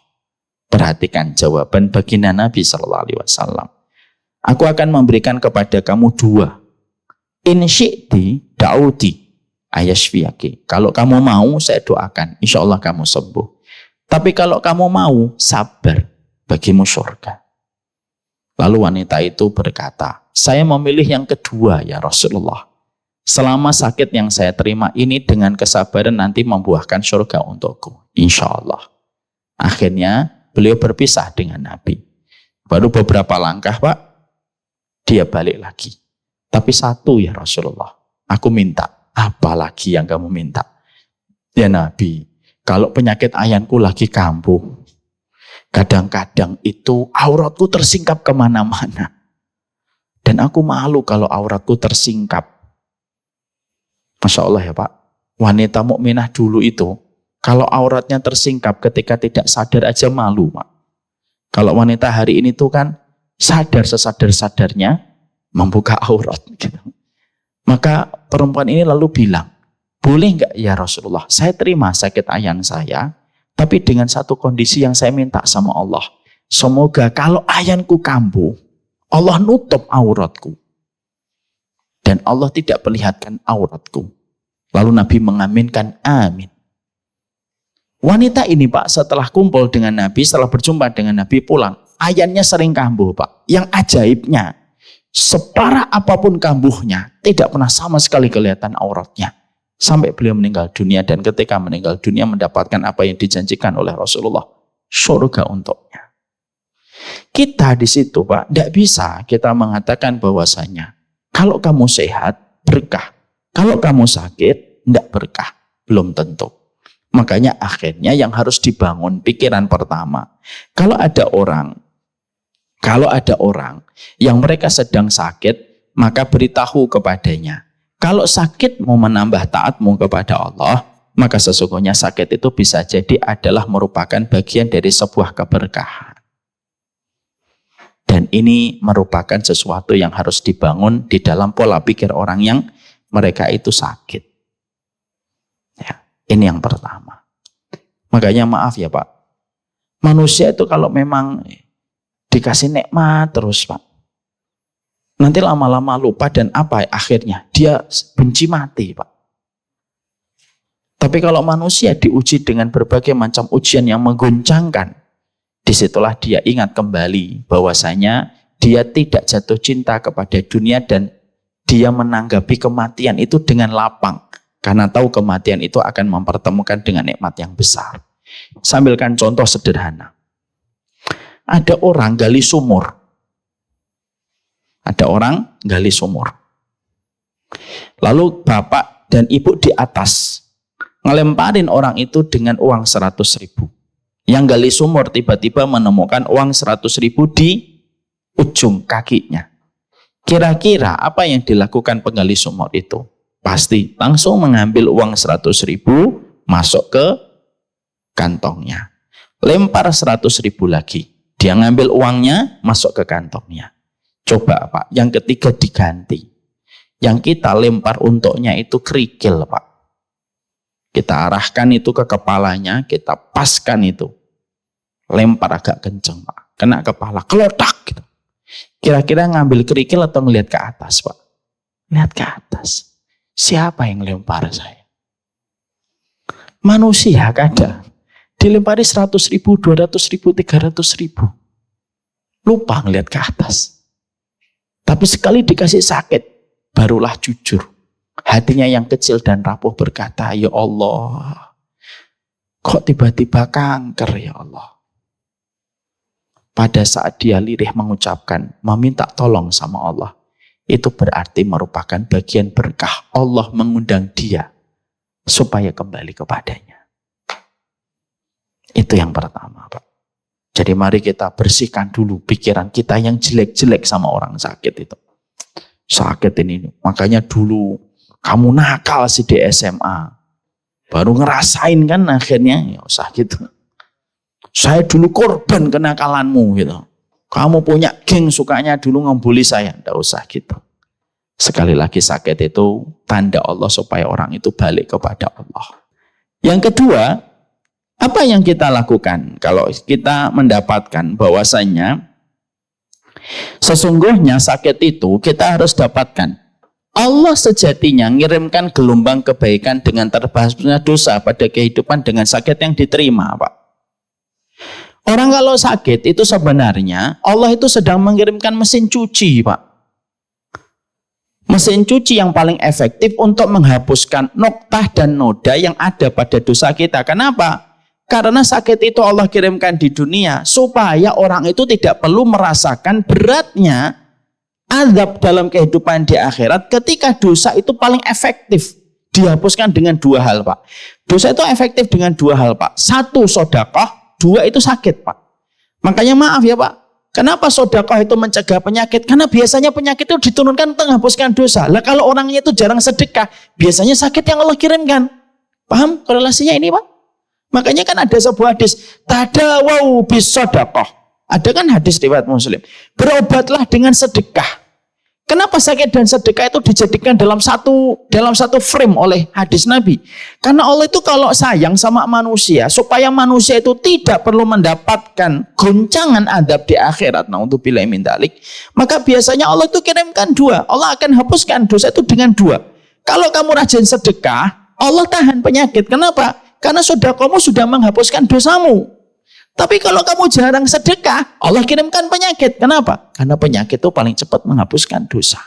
Perhatikan jawaban baginda Nabi SAW. Aku akan memberikan kepada kamu dua. In syi'ti da'uti ayashfiyaki. Kalau kamu mau saya doakan, insya Allah kamu sembuh. Tapi kalau kamu mau, sabar, bagimu surga. Lalu wanita itu berkata, saya memilih yang kedua ya Rasulullah. Selama sakit yang saya terima ini dengan kesabaran nanti membuahkan surga untukku. Insya Allah. Akhirnya beliau berpisah dengan Nabi. Baru beberapa langkah Pak, dia balik lagi. Tapi satu ya Rasulullah, aku minta, apa lagi yang kamu minta? Ya Nabi, kalau penyakit ayanku lagi kambuh, kadang-kadang itu auratku tersingkap kemana-mana. Dan aku malu kalau auratku tersingkap. Masya Allah ya Pak, wanita mukminah dulu itu, kalau auratnya tersingkap ketika tidak sadar aja malu Pak. Kalau wanita hari ini tuh kan sadar sesadar-sadarnya membuka aurat. Gitu. Maka perempuan ini lalu bilang, boleh nggak ya Rasulullah, saya terima sakit ayan saya, tapi dengan satu kondisi yang saya minta sama Allah. Semoga kalau ayanku kambuh, Allah nutup auratku. Dan Allah tidak perlihatkan auratku. Lalu Nabi mengaminkan amin. Wanita ini Pak setelah kumpul dengan Nabi, setelah berjumpa dengan Nabi pulang, ayannya sering kambuh Pak. Yang ajaibnya, separah apapun kambuhnya, tidak pernah sama sekali kelihatan auratnya. Sampai beliau meninggal dunia dan ketika meninggal dunia mendapatkan apa yang dijanjikan oleh Rasulullah, surga untuknya. Kita di situ Pak, tidak bisa kita mengatakan bahwasanya kalau kamu sehat, berkah. Kalau kamu sakit, tidak berkah. Belum tentu. Makanya akhirnya yang harus dibangun pikiran pertama. Kalau ada orang yang mereka sedang sakit, maka beritahu kepadanya. Kalau sakit mau menambah taatmu kepada Allah, maka sesungguhnya sakit itu bisa jadi adalah merupakan bagian dari sebuah keberkahan. Dan ini merupakan sesuatu yang harus dibangun di dalam pola pikir orang yang mereka itu sakit. Ya, ini yang pertama. Makanya maaf ya Pak, manusia itu kalau memang dikasih nikmat terus Pak, nanti lama-lama lupa dan apa akhirnya? Dia benci mati Pak. Tapi kalau manusia diuji dengan berbagai macam ujian yang mengguncangkan, disitulah dia ingat kembali bahwasanya dia tidak jatuh cinta kepada dunia dan dia menanggapi kematian itu dengan lapang. Karena tahu kematian itu akan mempertemukan dengan nikmat yang besar. Sambilkan contoh sederhana. Ada orang gali sumur. Ada orang gali sumur. Lalu bapak dan ibu di atas ngelemparin orang itu dengan uang 100.000. Yang gali sumur tiba-tiba menemukan uang 100.000 di ujung kakinya. Kira-kira apa yang dilakukan penggali sumur itu? Pasti langsung mengambil uang 100.000 masuk ke kantongnya. Lempar 100.000 lagi. Dia ngambil uangnya masuk ke kantongnya. Coba Pak, yang ketiga diganti. Yang kita lempar untuknya itu kerikil Pak. Kita arahkan itu ke kepalanya, kita paskan itu. Lempar agak kenceng Pak. Kena kepala, kelotak gitu. Kira-kira ngambil kerikil atau ngelihat ke atas Pak? Lihat ke atas. Siapa yang lempar saya? Manusia kadang dilempari 100.000, 200.000, 300.000. Lupa ngelihat ke atas. Tapi sekali dikasih sakit, barulah jujur. Hatinya yang kecil dan rapuh berkata, ya Allah, kok tiba-tiba kanker ya Allah. Pada saat dia lirih mengucapkan, meminta tolong sama Allah, itu berarti merupakan bagian berkah Allah mengundang dia supaya kembali kepadanya. Itu yang pertama Pak. Jadi mari kita bersihkan dulu pikiran kita yang jelek-jelek sama orang sakit itu. Sakit ini, makanya dulu kamu nakal sih di SMA. Baru ngerasain kan akhirnya, ya usah gitu. Saya dulu korban kenakalanmu gitu. Kamu punya geng sukanya dulu ngebully saya. Tidak usah gitu. Sekali lagi sakit itu tanda Allah supaya orang itu balik kepada Allah. Yang kedua, apa yang kita lakukan kalau kita mendapatkan bahwasanya sesungguhnya sakit itu kita harus dapatkan. Allah sejatinya ngirimkan gelombang kebaikan dengan terbahasnya dosa pada kehidupan dengan sakit yang diterima, Pak. Orang kalau sakit itu sebenarnya Allah itu sedang mengirimkan mesin cuci, Pak. Mesin cuci yang paling efektif untuk menghapuskan noktah dan noda yang ada pada dosa kita. Kenapa? Karena sakit itu Allah kirimkan di dunia supaya orang itu tidak perlu merasakan beratnya azab dalam kehidupan di akhirat ketika dosa itu paling efektif dihapuskan dengan dua hal, Pak. Dosa itu efektif dengan dua hal, Pak. Satu, sedekah. Dua, itu sakit, Pak. Makanya maaf ya, Pak. Kenapa sedekah itu mencegah penyakit? Karena biasanya penyakit itu diturunkan untuk menghapuskan dosa. Lah kalau orangnya itu jarang sedekah, biasanya sakit yang Allah kirimkan. Paham korelasinya ini, Pak? Makanya kan ada sebuah hadis, tadawau bis sedekah. Ada kan hadis riwayat Muslim. Berobatlah dengan sedekah. Kenapa sakit dan sedekah itu dijadikan dalam satu frame oleh hadis Nabi? Karena Allah itu kalau sayang sama manusia, supaya manusia itu tidak perlu mendapatkan goncangan adab di akhirat, naudzubillahi min dzalik, maka biasanya Allah itu kirimkan dua. Allah akan hapuskan dosa itu dengan dua. Kalau kamu rajin sedekah, Allah tahan penyakit. Kenapa? Karena sedekahmu sudah menghapuskan dosamu. Tapi kalau kamu jarang sedekah, Allah kirimkan penyakit. Kenapa? Karena penyakit itu paling cepat menghapuskan dosa.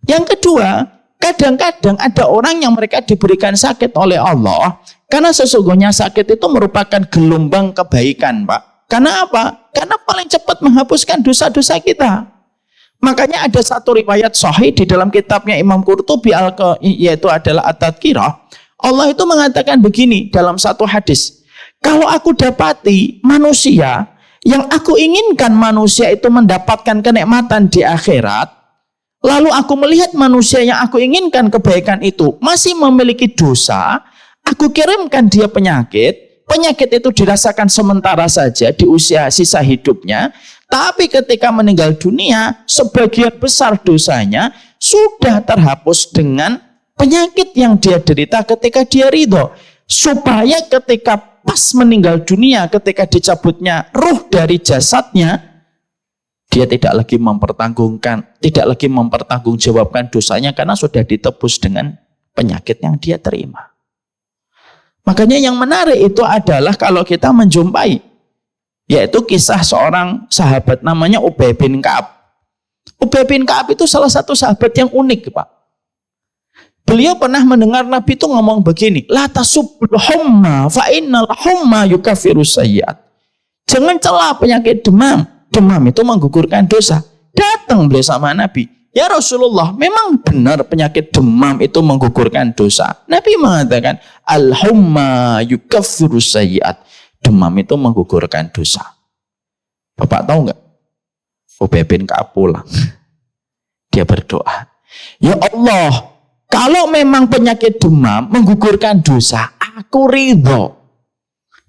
Yang kedua, kadang-kadang ada orang yang mereka diberikan sakit oleh Allah, karena sesungguhnya sakit itu merupakan gelombang kebaikan, Pak. Karena apa? Karena paling cepat menghapuskan dosa-dosa kita. Makanya ada satu riwayat sahih di dalam kitabnya Imam Qurtubi, yaitu adalah At-Tadhkirah. Allah itu mengatakan begini dalam satu hadis. Kalau aku dapati manusia yang aku inginkan manusia itu mendapatkan kenikmatan di akhirat, lalu aku melihat manusia yang aku inginkan kebaikan itu masih memiliki dosa, aku kirimkan dia penyakit itu dirasakan sementara saja di usia sisa hidupnya, Tapi ketika meninggal dunia, sebagian besar dosanya sudah terhapus dengan penyakit yang dia derita ketika dia ridho. Supaya ketika pas meninggal dunia, ketika dicabutnya ruh dari jasadnya, dia tidak lagi mempertanggungjawabkan dosanya karena sudah ditebus dengan penyakit yang dia terima. Makanya yang menarik itu adalah kalau kita menjumpai, yaitu kisah seorang sahabat namanya Ubay bin Ka'ab. Ubay bin Ka'ab itu salah satu sahabat yang unik, Pak. Beliau pernah mendengar Nabi itu ngomong begini, la tasubul humma fa innal humma yukaffiru sayyi'at. Jangan cela penyakit demam. Demam itu menggugurkan dosa. Datang beliau sama Nabi. Ya Rasulullah, memang benar penyakit demam itu menggugurkan dosa. Nabi mengatakan, al-humma yukaffiru sayyi'at. Demam itu menggugurkan dosa. Bapak tahu nggak? Ubay bin Ka'ab pulang. Dia berdoa, ya Allah, kalau memang penyakit demam menggugurkan dosa, aku ridho.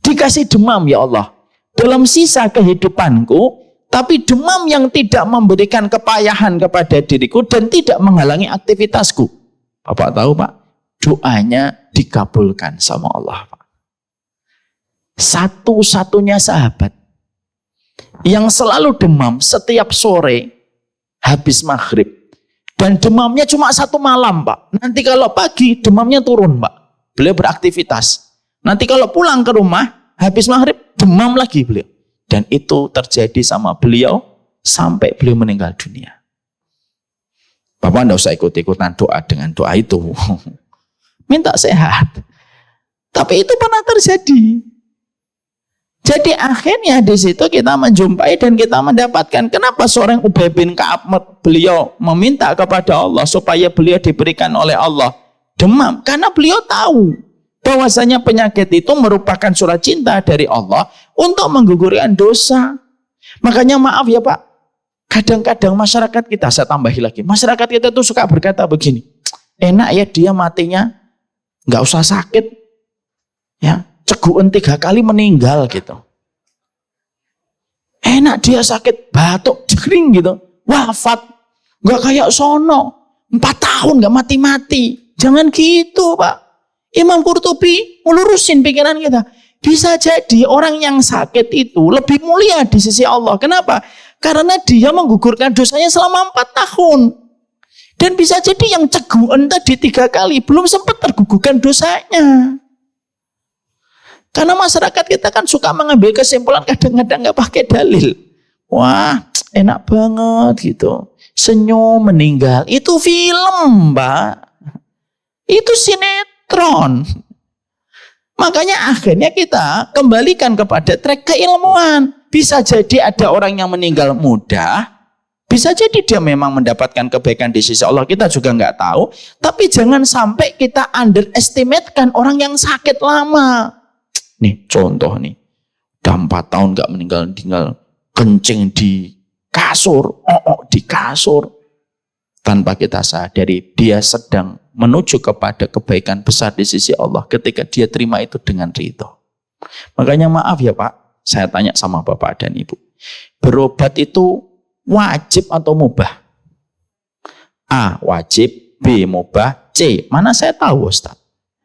Dikasih demam ya Allah. Dalam sisa kehidupanku, tapi demam yang tidak memberikan kepayahan kepada diriku dan tidak menghalangi aktivitasku. Bapak tahu Pak, doanya dikabulkan sama Allah Pak. Satu-satunya sahabat yang selalu demam setiap sore habis maghrib. Dan demamnya cuma 1 malam Pak. Nanti kalau pagi demamnya turun Pak. Beliau beraktivitas. Nanti kalau pulang ke rumah habis maghrib demam lagi beliau. Dan itu terjadi sama beliau sampai beliau meninggal dunia. Bapak tidak usah ikut-ikutan doa dengan doa itu. Minta sehat. Tapi itu pernah terjadi. Jadi akhirnya di situ kita menjumpai dan kita mendapatkan kenapa seorang Ubay bin Ka'ab beliau meminta kepada Allah supaya beliau diberikan oleh Allah demam. Karena beliau tahu bahwasanya penyakit itu merupakan surat cinta dari Allah untuk menggugurkan dosa. Makanya maaf ya Pak, kadang-kadang masyarakat kita, saya tambahi lagi, masyarakat kita tuh suka berkata begini, enak ya dia matinya nggak usah sakit, ya cegukan 3 kali meninggal gitu. Enak dia sakit batuk kering gitu, wafat, nggak kayak sono 4 tahun nggak mati-mati. Jangan gitu Pak. Imam Qurtubi melurusin pikiran kita. Bisa jadi orang yang sakit itu lebih mulia di sisi Allah. Kenapa? Karena dia menggugurkan dosanya selama 4 tahun. Dan bisa jadi yang ceguan tadi 3 kali belum sempat tergugurkan dosanya. Karena masyarakat kita kan suka mengambil kesimpulan kadang-kadang nggak pakai dalil. Wah, enak banget gitu. Senyum meninggal. Itu film, Pak. Itu sinetron. Makanya akhirnya kita kembalikan kepada track keilmuan. Bisa jadi ada orang yang meninggal muda, bisa jadi dia memang mendapatkan kebaikan di sisi Allah, kita juga nggak tahu. Tapi jangan sampai kita underestimatekan orang yang sakit lama. Nih contoh nih, udah 4 tahun nggak meninggal, kencing di kasur, di kasur. Tanpa kita sadari dia sedang menuju kepada kebaikan besar di sisi Allah ketika dia terima itu dengan ridho. Makanya maaf ya Pak, saya tanya sama Bapak dan Ibu. Berobat itu wajib atau mubah? A. Wajib, B. Mubah, C. Mana saya tahu Ustaz?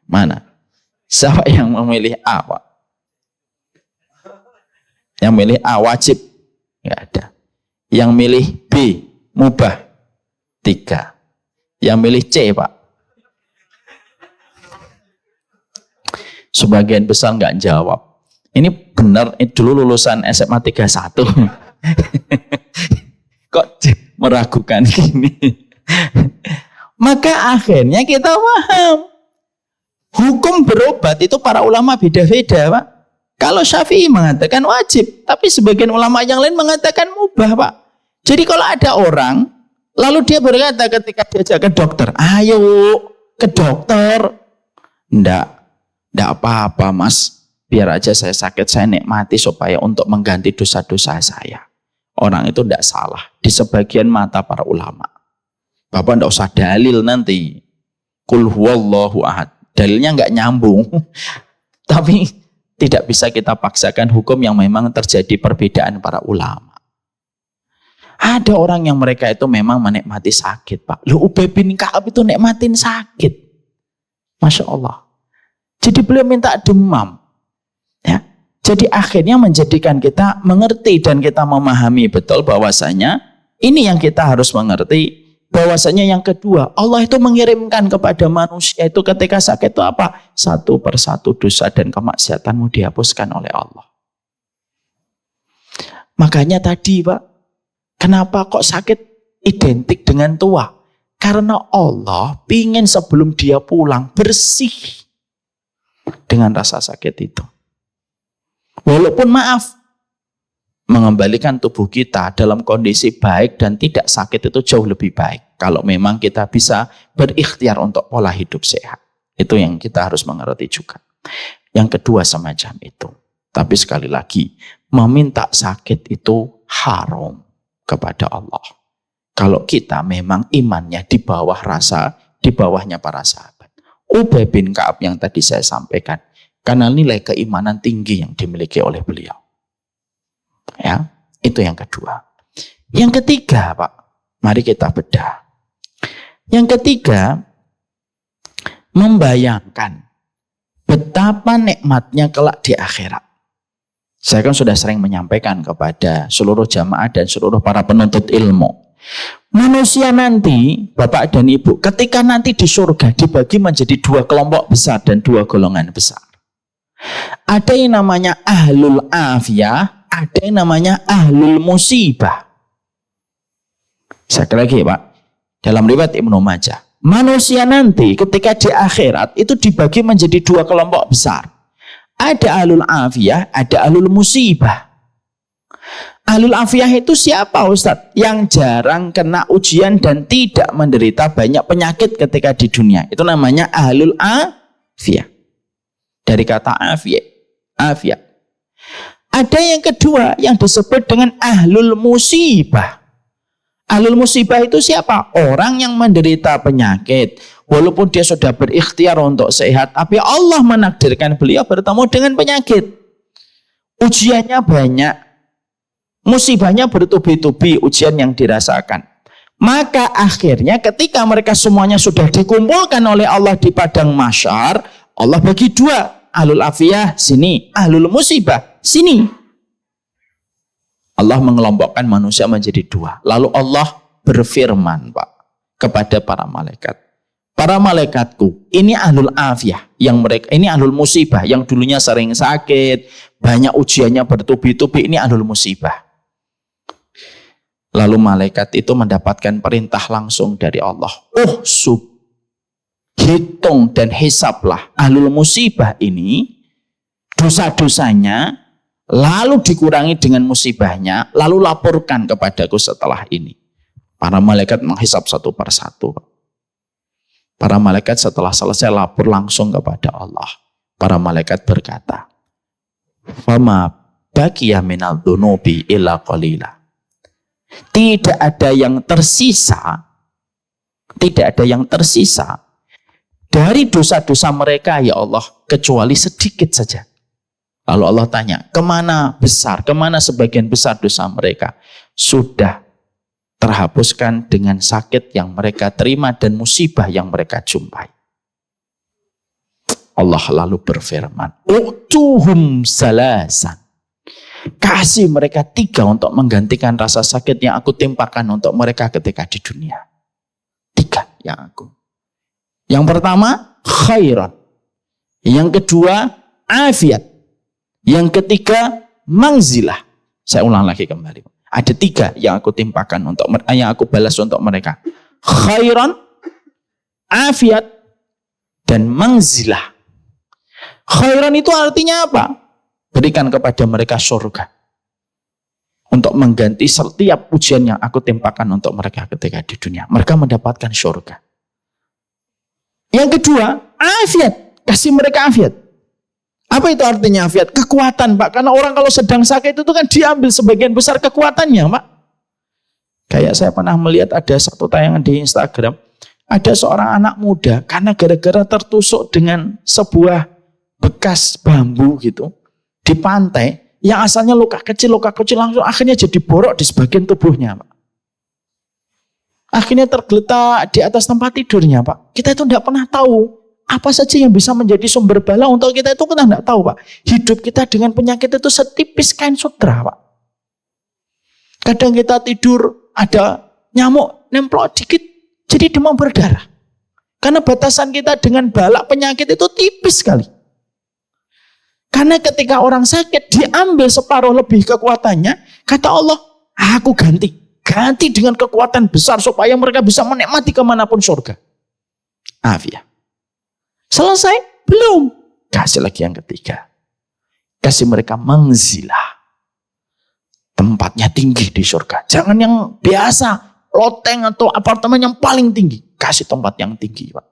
Mana? Siapa yang memilih A Pak? Yang milih A wajib? Nggak ada. Yang milih B mubah? 3. Yang milih C Pak? Sebagian besar nggak jawab. Ini benar, dulu lulusan SMA 31. Kok meragukan gini? Maka akhirnya kita paham. Hukum berobat itu para ulama beda-beda Pak. Kalau Syafi'i mengatakan wajib, tapi sebagian ulama yang lain mengatakan mubah Pak. Jadi kalau ada orang, lalu dia berkata ketika diajak ke dokter, ayo ke dokter. Enggak apa-apa Mas, biar aja saya sakit, saya nikmati supaya untuk mengganti dosa-dosa saya. Orang itu enggak salah di sebagian mata para ulama. Bapak enggak usah dalil nanti. Qul huwallahu ahad. Dalilnya enggak nyambung. Tapi tidak bisa kita paksakan hukum yang memang terjadi perbedaan para ulama. Ada orang yang mereka itu memang menikmati sakit, Pak. Loh, Ubay bin Ka'ab itu nikmatin sakit. Masya Allah. Jadi beliau minta demam. Ya. Jadi akhirnya menjadikan kita mengerti dan kita memahami betul bahwasanya ini yang kita harus mengerti. Bahwasanya yang kedua, Allah itu mengirimkan kepada manusia itu ketika sakit itu apa? Satu persatu dosa dan kemaksiatanmu dihapuskan oleh Allah. Makanya tadi, Pak, kenapa kok sakit identik dengan tua? Karena Allah ingin sebelum dia pulang bersih dengan rasa sakit itu. Walaupun maaf, mengembalikan tubuh kita dalam kondisi baik dan tidak sakit itu jauh lebih baik. Kalau memang kita bisa berikhtiar untuk pola hidup sehat. Itu yang kita harus mengerti juga. Yang kedua semacam itu. Tapi sekali lagi, meminta sakit itu haram kepada Allah. Kalau kita memang imannya di bawah di bawahnya para sahabat. Ubay bin Ka'ab yang tadi saya sampaikan. Karena nilai keimanan tinggi yang dimiliki oleh beliau. Ya, itu yang kedua. Yang ketiga, Pak, mari kita bedah. Yang ketiga, membayangkan betapa nikmatnya kelak di akhirat. Saya kan sudah sering menyampaikan kepada seluruh jamaah dan seluruh para penuntut ilmu. Manusia nanti, Bapak dan Ibu, ketika nanti di surga dibagi menjadi dua kelompok besar dan dua golongan besar. Ada yang namanya ahlul afiyah, ada yang namanya ahlul musibah. Sekali lagi, Pak, dalam riwayat Ibnu Majah, manusia nanti ketika di akhirat itu dibagi menjadi dua kelompok besar. Ada ahlul afiyah, ada ahlul musibah. Ahlul afiyah itu siapa, Ustadz? Yang jarang kena ujian dan tidak menderita banyak penyakit ketika di dunia. Itu namanya ahlul afiyah. Dari kata afiyah. Ada yang kedua yang disebut dengan ahlul musibah. Ahlul musibah itu siapa? Orang yang menderita penyakit. Walaupun dia sudah berikhtiar untuk sehat, tapi Allah menakdirkan beliau bertemu dengan penyakit. Ujiannya banyak. Musibahnya bertubi-tubi ujian yang dirasakan. Maka akhirnya ketika mereka semuanya sudah dikumpulkan oleh Allah di padang mahsyar, Allah bagi dua. Ahlul afiyah sini, ahlul musibah sini. Allah mengelompokkan manusia menjadi dua. Lalu Allah berfirman, Pak, kepada para malaikat. Para malaikatku, ini ahlul afiyah, ini ahlul musibah, yang dulunya sering sakit, banyak ujiannya bertubi-tubi, ini ahlul musibah. Lalu malaikat itu mendapatkan perintah langsung dari Allah. Hitung dan hisablah ahlul musibah ini dosa-dosanya, lalu dikurangi dengan musibahnya, lalu laporkan kepadaku setelah ini. Para malaikat menghisab satu persatu. Para malaikat setelah selesai lapor langsung kepada Allah. Para malaikat berkata, "Fama baqiya minal dzunubi illa qalila." Tidak ada yang tersisa dari dosa-dosa mereka, ya Allah, kecuali sedikit saja. Lalu Allah tanya, kemana sebagian besar dosa mereka? Sudah terhapuskan dengan sakit yang mereka terima dan musibah yang mereka jumpai. Allah lalu berfirman, "Utuhum salasan." Kasih mereka 3 untuk menggantikan rasa sakit yang aku timpakan untuk mereka ketika di dunia. 3 yang aku. Yang pertama, khairan. Yang kedua, afiat. Yang ketiga, mangzilah. Saya ulang lagi kembali. Ada 3 yang aku timpakan yang aku balas untuk mereka. Khairan, afiat, dan mangzilah. Khairan itu artinya apa? Berikan kepada mereka surga. Untuk mengganti setiap ujian yang aku timpakan untuk mereka ketika di dunia. Mereka mendapatkan surga. Yang kedua, afiat. Kasih mereka afiat. Apa itu artinya afiat? Kekuatan, Pak. Karena orang kalau sedang sakit itu kan diambil sebagian besar kekuatannya, Pak. Kayak saya pernah melihat ada satu tayangan di Instagram. Ada seorang anak muda, karena gara-gara tertusuk dengan sebuah bekas bambu gitu, di pantai, yang asalnya luka kecil langsung akhirnya jadi borok di sebagian tubuhnya, Pak. Akhirnya tergeletak di atas tempat tidurnya, Pak. Kita itu tidak pernah tahu apa saja yang bisa menjadi sumber bala untuk kita itu kita tidak tahu, Pak. Hidup kita dengan penyakit itu setipis kain sutra, Pak. Kadang kita tidur ada nyamuk nemplok dikit jadi demam berdarah. Karena batasan kita dengan bala penyakit itu tipis sekali. Karena ketika orang sakit diambil separuh lebih kekuatannya, kata Allah, aku ganti dengan kekuatan besar supaya mereka bisa menikmati kemanapun surga. Afiah. Selesai? Belum. Kasih lagi yang ketiga. Kasih mereka manzilah. Tempatnya tinggi di surga. Jangan yang biasa, loteng atau apartemen yang paling tinggi. Kasih tempat yang tinggi, Pak.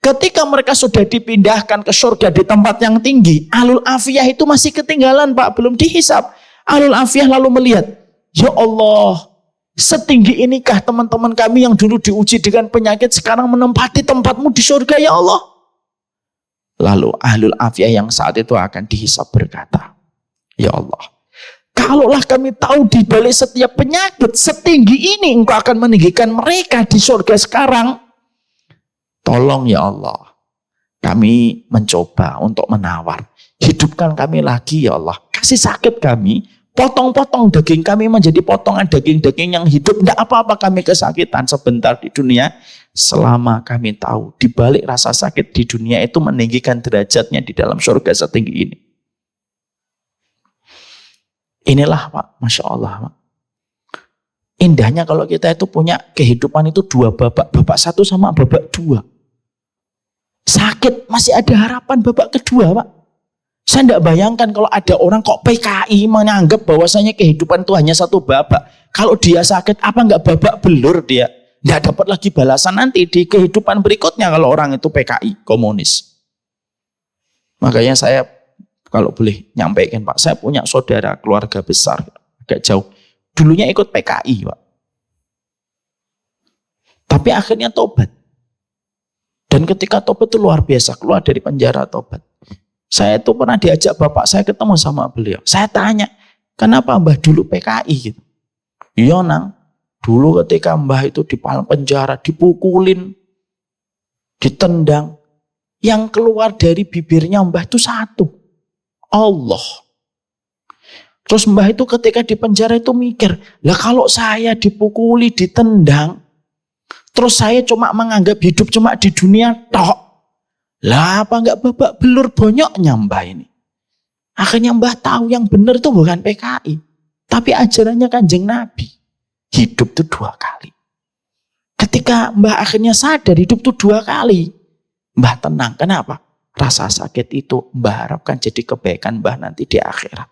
Ketika mereka sudah dipindahkan ke surga di tempat yang tinggi, ahlul afiyah itu masih ketinggalan, Pak. Belum dihisap. Ahlul afiyah lalu melihat, ya Allah, setinggi inikah teman-teman kami yang dulu diuji dengan penyakit sekarang menempati tempatmu di surga, ya Allah. Lalu ahlul afiyah yang saat itu akan dihisap berkata, ya Allah, kalaulah kami tahu di balik setiap penyakit setinggi ini engkau akan meninggikan mereka di surga sekarang, tolong ya Allah, kami mencoba untuk menawar, hidupkan kami lagi ya Allah, kasih sakit kami, potong-potong daging kami menjadi potongan daging-daging yang hidup, tidak apa-apa kami kesakitan sebentar di dunia, selama kami tahu di balik rasa sakit di dunia itu meninggikan derajatnya di dalam surga setinggi ini. Inilah Pak, Masya Allah Pak. Indahnya kalau kita itu punya kehidupan itu dua babak. Babak satu sama babak dua. Sakit, masih ada harapan babak kedua Pak. Saya tidak bayangkan kalau ada orang kok PKI menganggap bahwasanya kehidupan itu hanya satu babak. Kalau dia sakit, apa enggak babak belur dia? Tidak dapat lagi balasan nanti di kehidupan berikutnya kalau orang itu PKI, komunis. Makanya saya kalau boleh nyampaikan Pak, saya punya saudara keluarga besar, agak jauh. Dulunya ikut PKI Pak. Tapi akhirnya tobat. Dan ketika tobat itu luar biasa, keluar dari penjara tobat. Saya itu pernah diajak bapak saya ketemu sama beliau. Saya tanya, kenapa Mbah dulu PKI gitu? Iya Nang, dulu ketika Mbah itu di penjara, dipukulin, ditendang. Yang keluar dari bibirnya Mbah itu satu, Allah. Terus Mbah itu ketika di penjara itu mikir, lah kalau saya dipukuli, ditendang, terus saya cuma menganggap hidup cuma di dunia tok, lah apa enggak babak belur bonyoknya Mbah ini. Akhirnya Mbah tahu yang benar itu bukan PKI, tapi ajarannya Kanjeng Nabi. Hidup itu dua kali. Ketika Mbah akhirnya sadar hidup itu dua kali, Mbah tenang. Kenapa? Rasa sakit itu Mbah harapkan jadi kebaikan Mbah nanti di akhirat.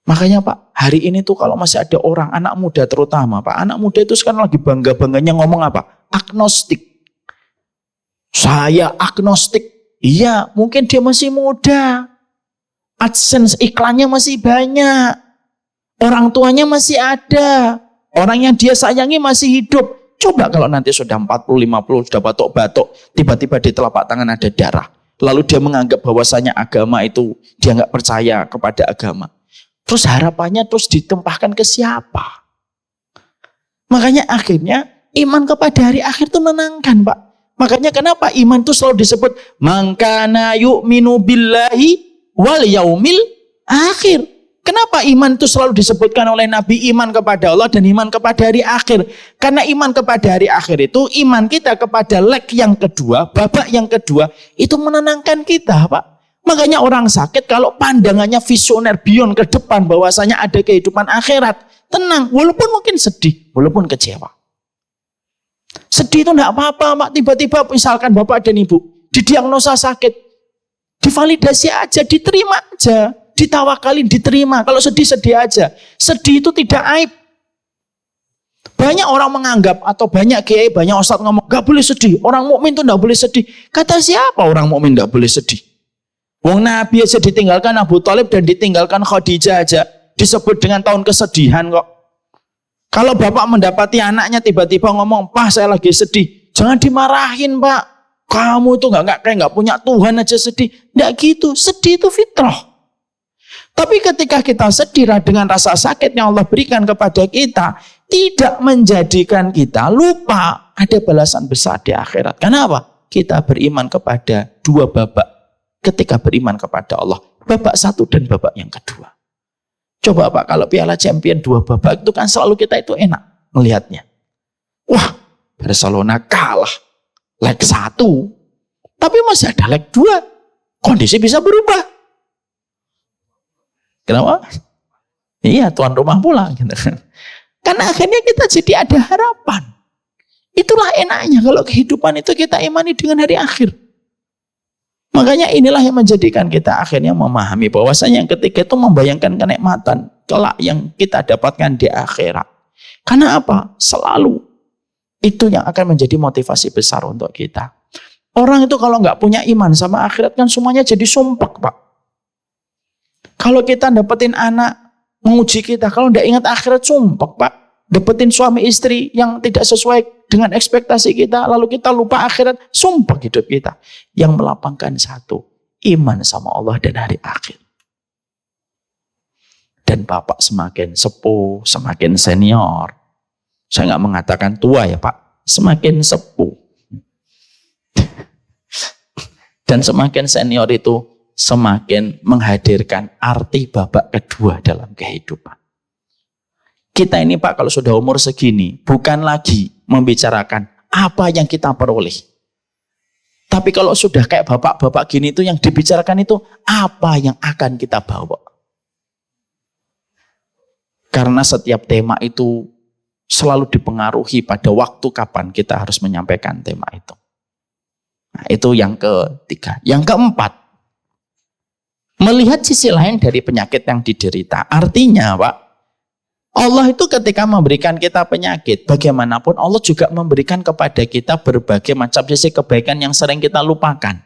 Makanya Pak, hari ini tuh kalau masih ada orang, anak muda terutama Pak, anak muda itu sekarang lagi bangga-bangganya ngomong apa? Agnostik. Saya agnostik. Iya, mungkin dia masih muda. AdSense iklannya masih banyak. Orang tuanya masih ada. Orang yang dia sayangi masih hidup. Coba kalau nanti sudah 40-50, sudah batuk-batuk, tiba-tiba di telapak tangan ada darah. Lalu dia menganggap bahwasanya agama itu, dia nggak percaya kepada agama. Terus harapannya terus ditempahkan ke siapa? Makanya akhirnya iman kepada hari akhir itu menenangkan Pak. Makanya kenapa iman itu selalu disebut mangkana yu'minu billahi wal yaumil akhir. Kenapa iman itu selalu disebutkan oleh Nabi, iman kepada Allah dan iman kepada hari akhir? Karena iman kepada hari akhir itu iman kita kepada leg yang kedua, babak yang kedua, itu menenangkan kita Pak. Makanya orang sakit kalau pandangannya visioner beyond ke depan bahwasanya ada kehidupan akhirat, tenang, walaupun mungkin sedih, walaupun kecewa. Sedih itu enggak apa-apa, Pak. Tiba-tiba misalkan Bapak dan Ibu didiagnosa sakit, divalidasi aja, diterima aja, ditawakalin, diterima. Kalau sedih-sedih aja. Sedih itu tidak aib. Banyak orang menganggap atau banyak kiai, banyak ustadz ngomong, gak boleh sedih. Orang mukmin itu enggak boleh sedih. Kata siapa orang mukmin enggak boleh sedih? Wong Nabi aja ditinggalkan Abu Thalib dan ditinggalkan Khadijah aja disebut dengan tahun kesedihan kok. Kalau bapak mendapati anaknya tiba-tiba ngomong, "Pak, saya lagi sedih." Jangan dimarahin, Pak. Kamu itu nggak punya Tuhan aja sedih. Nggak gitu. Sedih itu fitrah. Tapi ketika kita sedih dengan rasa sakit yang Allah berikan kepada kita, tidak menjadikan kita lupa ada balasan besar di akhirat. Kenapa? Kita beriman kepada dua babak ketika beriman kepada Allah. Babak satu dan babak yang kedua. Coba Pak, kalau Piala Champion dua babak itu kan selalu kita itu enak melihatnya. Wah, Barcelona kalah leg 1. Tapi masih ada leg 2. Kondisi bisa berubah. Kenapa? Iya, tuan rumah pula. Gitu. Karena akhirnya kita jadi ada harapan. Itulah enaknya kalau kehidupan itu kita imani dengan hari akhir. Makanya inilah yang menjadikan kita akhirnya memahami bahwasanya yang ketiga itu membayangkan kenikmatan kelak yang kita dapatkan di akhirat. Karena apa? Selalu itu yang akan menjadi motivasi besar untuk kita. Orang itu kalau nggak punya iman sama akhirat kan semuanya jadi sumpek, Pak. Kalau kita dapetin anak menguji kita, kalau nggak ingat akhirat sumpek, Pak. Dapetin suami istri yang tidak sesuai dengan ekspektasi kita, lalu kita lupa akhirat, sumpek hidup kita. Yang melapangkan satu, iman sama Allah dan hari akhir. Dan Bapak semakin sepuh, semakin senior. Saya nggak mengatakan tua ya Pak, semakin sepuh. Dan semakin senior itu semakin menghadirkan arti babak kedua dalam kehidupan. Kita ini Pak kalau sudah umur segini bukan lagi membicarakan apa yang kita peroleh. Tapi kalau sudah kayak bapak-bapak gini itu yang dibicarakan itu apa yang akan kita bawa. Karena setiap tema itu selalu dipengaruhi pada waktu kapan kita harus menyampaikan tema itu. Nah, itu yang ketiga. Yang keempat, melihat sisi lain dari penyakit yang diderita. Artinya Pak, Allah itu ketika memberikan kita penyakit, bagaimanapun Allah juga memberikan kepada kita berbagai macam sisi kebaikan yang sering kita lupakan.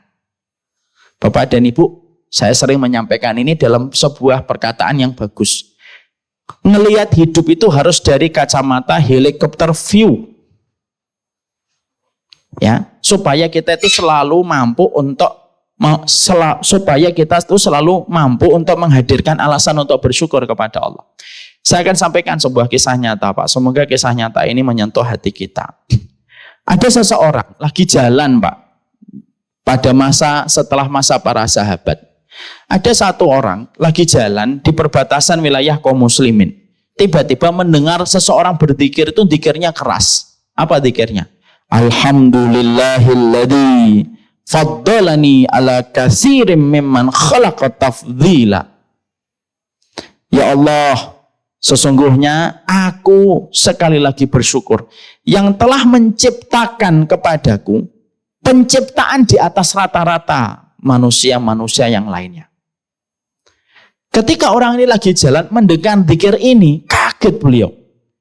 Bapak dan Ibu, saya sering menyampaikan ini dalam sebuah perkataan yang bagus. Ngelihat hidup itu harus dari kacamata helikopter view. Ya, supaya kita itu selalu mampu untuk menghadirkan alasan untuk bersyukur kepada Allah. Saya akan sampaikan sebuah kisah nyata Pak. Semoga kisah nyata ini menyentuh hati kita. Ada seseorang lagi jalan Pak. Pada masa setelah masa para sahabat. Ada satu orang lagi jalan di perbatasan wilayah kaum muslimin. Tiba-tiba mendengar seseorang berzikir itu zikirnya keras. Apa zikirnya? Alhamdulillahilladzi faddalani ala katsirin mimman khalaqa tafdhila. Ya Allah, sesungguhnya aku sekali lagi bersyukur yang telah menciptakan kepadaku penciptaan di atas rata-rata manusia-manusia yang lainnya. Ketika orang ini lagi jalan mendengar zikir ini, kaget beliau.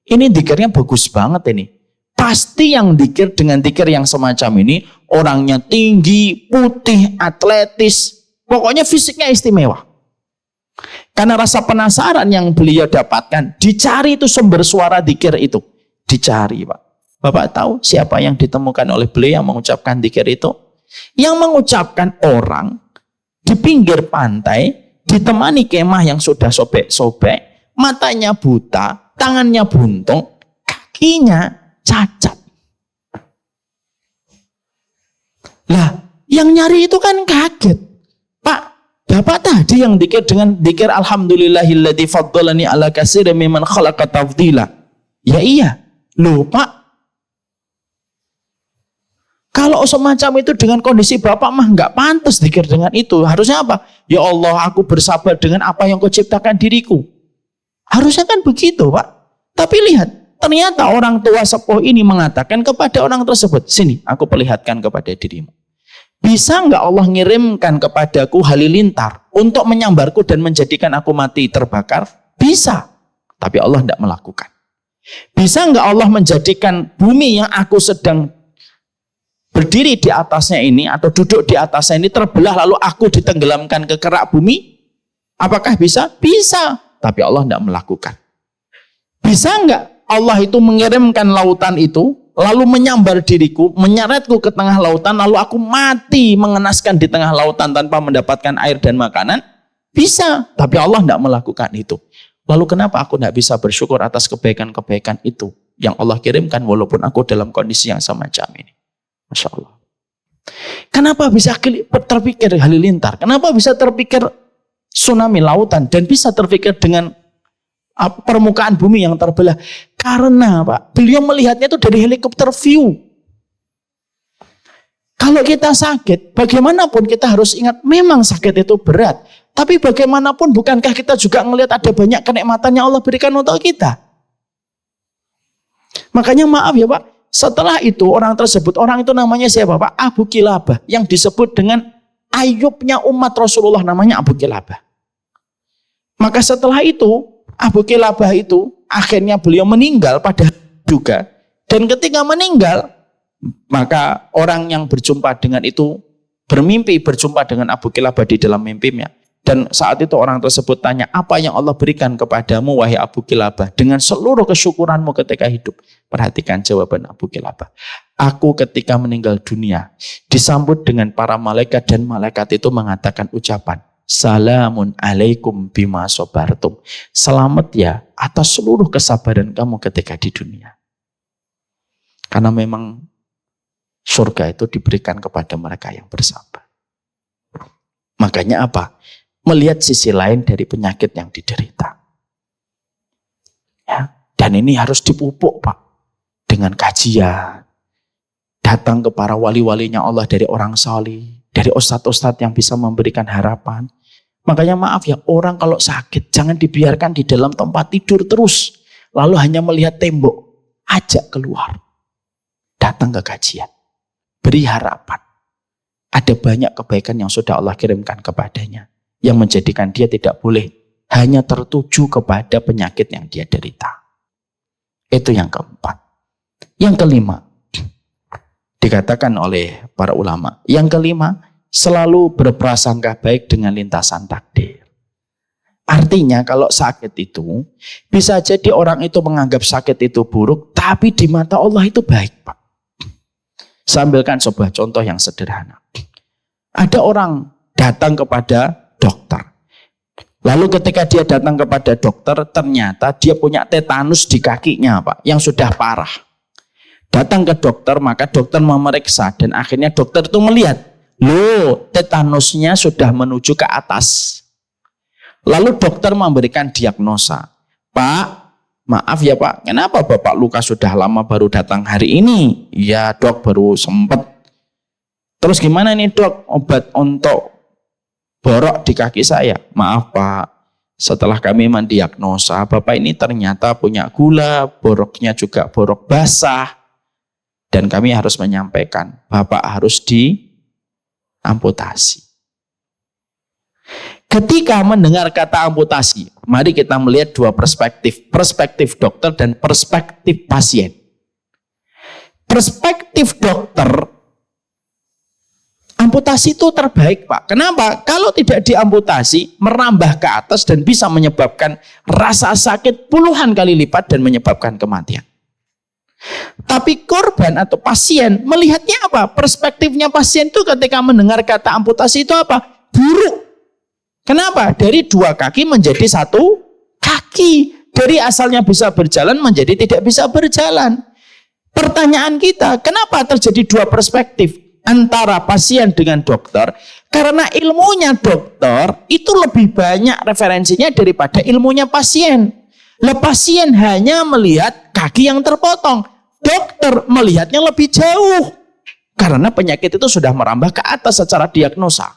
Ini zikirnya bagus banget ini. Pasti yang zikir dengan zikir yang semacam ini orangnya tinggi, putih, atletis, pokoknya fisiknya istimewa. Karena rasa penasaran yang beliau dapatkan, dicari itu sumber suara dzikir itu. Dicari Pak. Bapak tahu siapa yang ditemukan oleh beliau yang mengucapkan dzikir itu? Yang mengucapkan orang di pinggir pantai, ditemani kemah yang sudah sobek-sobek, matanya buta, tangannya buntung, kakinya cacat. Lah, yang nyari itu kan kaget. Pak, Bapak tadi yang dzikir dengan dzikir alhamdulillahilladzi faddalani ala katsirin mimman khalaqa tafdhila. Ya iya. Loh, Pak. Kalau semacam itu dengan kondisi Bapak mah enggak pantas dzikir dengan itu. Harusnya apa? Ya Allah, aku bersabar dengan apa yang Kau ciptakan diriku. Harusnya kan begitu, Pak. Tapi lihat, ternyata orang tua sepuh ini mengatakan kepada orang tersebut, "Sini, aku perlihatkan kepada dirimu. Bisa enggak Allah ngirimkan kepadaku halilintar untuk menyambarku dan menjadikan aku mati terbakar?" Bisa. Tapi Allah tidak melakukan. Bisa enggak Allah menjadikan bumi yang aku sedang berdiri di atasnya ini atau duduk di atasnya ini terbelah lalu aku ditenggelamkan ke kerak bumi? Apakah bisa? Bisa. Tapi Allah tidak melakukan. Bisa enggak Allah itu mengirimkan lautan itu lalu menyambar diriku, menyeretku ke tengah lautan, lalu aku mati mengenaskan di tengah lautan tanpa mendapatkan air dan makanan? Bisa, tapi Allah tidak melakukan itu. Lalu kenapa aku tidak bisa bersyukur atas kebaikan-kebaikan itu yang Allah kirimkan walaupun aku dalam kondisi yang semacam ini? Masya Allah. Kenapa bisa terpikir halilintar? Kenapa bisa terpikir tsunami lautan? Dan bisa terpikir dengan permukaan bumi yang terbelah? Karena Pak, beliau melihatnya itu dari helikopter view. Kalau kita sakit, bagaimanapun kita harus ingat memang sakit itu berat. Tapi bagaimanapun bukankah kita juga melihat ada banyak kenikmatan yang Allah berikan untuk kita? Makanya maaf ya Pak, setelah itu orang tersebut, orang itu namanya siapa Pak? Abu Kilabah, yang disebut dengan Ayubnya umat Rasulullah, namanya Abu Kilabah. Maka setelah itu, Abu Kilabah itu akhirnya beliau meninggal pada juga. Dan ketika meninggal, maka orang yang berjumpa dengan itu bermimpi berjumpa dengan Abu Kilabah di dalam mimpinya. Dan saat itu orang tersebut tanya, apa yang Allah berikan kepadamu wahai Abu Kilabah dengan seluruh kesyukuranmu ketika hidup? Perhatikan jawaban Abu Kilabah. Aku ketika meninggal dunia disambut dengan para malaikat dan malaikat itu mengatakan ucapan, Salamun alaikum bima sobartum. Selamat ya atas seluruh kesabaran kamu ketika di dunia. Karena memang surga itu diberikan kepada mereka yang bersabar. Makanya apa? Melihat sisi lain dari penyakit yang diderita. Ya, dan ini harus dipupuk Pak. Dengan kajian. Datang ke para wali-walinya Allah dari orang salih. Dari ustadz-ustadz yang bisa memberikan harapan. Makanya maaf ya, orang kalau sakit jangan dibiarkan di dalam tempat tidur terus. Lalu hanya melihat tembok. Ajak keluar. Datang ke kajian. Beri harapan. Ada banyak kebaikan yang sudah Allah kirimkan kepadanya. Yang menjadikan dia tidak boleh hanya tertuju kepada penyakit yang dia derita. Itu yang keempat. Yang kelima, dikatakan oleh para ulama. Yang kelima, selalu berprasangka baik dengan lintasan takdir. Artinya kalau sakit itu, bisa jadi orang itu menganggap sakit itu buruk, tapi di mata Allah itu baik Pak. Saya ambilkan sebuah contoh yang sederhana. Ada orang datang kepada dokter. Lalu ketika dia datang kepada dokter, ternyata dia punya tetanus di kakinya Pak, yang sudah parah. Datang ke dokter, maka dokter memeriksa dan akhirnya dokter itu melihat, loh tetanusnya sudah menuju ke atas. Lalu dokter memberikan diagnosa, Pak, maaf ya Pak, kenapa Bapak luka sudah lama baru datang hari ini? Ya dok, baru sempat. Terus gimana nih dok, obat untuk borok di kaki saya? Maaf Pak, setelah kami mendiagnosa, Bapak ini ternyata punya gula, boroknya juga borok basah. Dan kami harus menyampaikan, Bapak harus diamputasi. Ketika mendengar kata amputasi, mari kita melihat dua perspektif. Perspektif dokter dan perspektif pasien. Perspektif dokter, amputasi itu terbaik Pak. Kenapa? Kalau tidak diamputasi, merambah ke atas dan bisa menyebabkan rasa sakit puluhan kali lipat dan menyebabkan kematian. Tapi korban atau pasien melihatnya apa? Perspektifnya pasien itu ketika mendengar kata amputasi itu apa? Buruk. Kenapa? Dari dua kaki menjadi satu kaki. Dari asalnya bisa berjalan menjadi tidak bisa berjalan. Pertanyaan kita, kenapa terjadi dua perspektif antara pasien dengan dokter? Karena ilmunya dokter itu lebih banyak referensinya daripada ilmunya pasien. Pasien hanya melihat kaki yang terpotong. Dokter melihatnya lebih jauh. Karena penyakit itu sudah merambah ke atas secara diagnosa.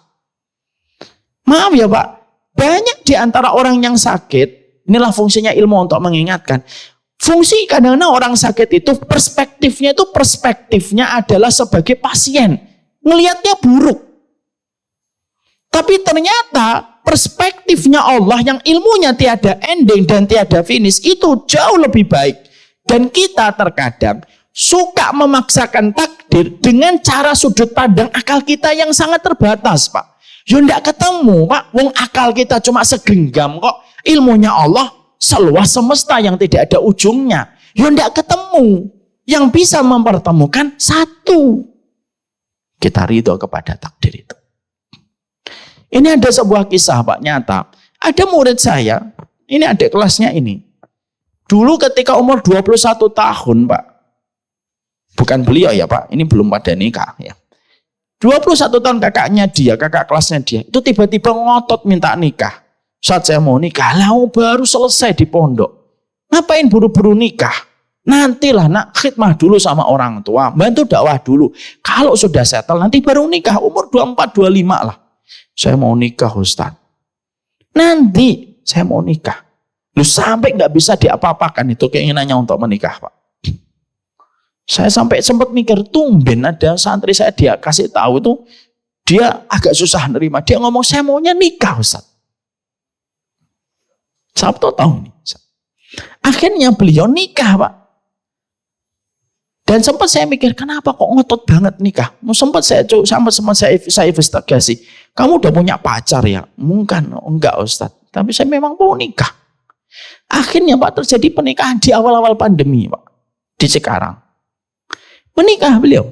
Maaf ya Pak, banyak di antara orang yang sakit, inilah fungsinya ilmu untuk mengingatkan. Fungsi kadang-kadang orang sakit itu perspektifnya adalah sebagai pasien. Ngelihatnya buruk. Tapi ternyata perspektifnya Allah yang ilmunya tiada ending dan tiada finish itu jauh lebih baik. Dan kita terkadang suka memaksakan takdir dengan cara sudut pandang akal kita yang sangat terbatas Pak. Ya enggak ketemu Pak, wong akal kita cuma segenggam kok. Ilmunya Allah seluas semesta yang tidak ada ujungnya. Ya enggak ketemu. Yang bisa mempertemukan satu. Kita ridho kepada takdir itu. Ini ada sebuah kisah Pak nyata. Ada murid saya Ini adik kelasnya ini. Dulu ketika umur 21 tahun, Pak. Bukan beliau ya, Pak. Ini belum pada nikah ya. 21 tahun kakaknya dia, kakak kelasnya dia. Itu tiba-tiba ngotot minta nikah. Saat saya mau nikah, lah baru selesai di pondok. Ngapain buru-buru nikah? Nantilah nak khidmah dulu sama orang tua, bantu dakwah dulu. Kalau sudah settle nanti baru nikah, umur 24, 25 lah. Saya mau nikah Ustaz. Nanti saya mau nikah. Lu sampai nggak bisa diapa-apakan itu keinginannya untuk menikah, Pak. Saya sampai sempat mikir, tumben ada santri saya dia kasih tahu itu, dia agak susah nerima. Dia ngomong, saya maunya nikah Ustaz. Sabtu tahu nih. Akhirnya beliau nikah, Pak. Dan sempat saya mikir, kenapa kok ngotot banget nikah? Sempat saya investigasi. Kamu udah punya pacar ya? Mungkin enggak Ustaz. Tapi saya memang mau nikah. Akhirnya Pak terjadi pernikahan di awal-awal pandemi, Pak. Di Cikarang. Menikah beliau.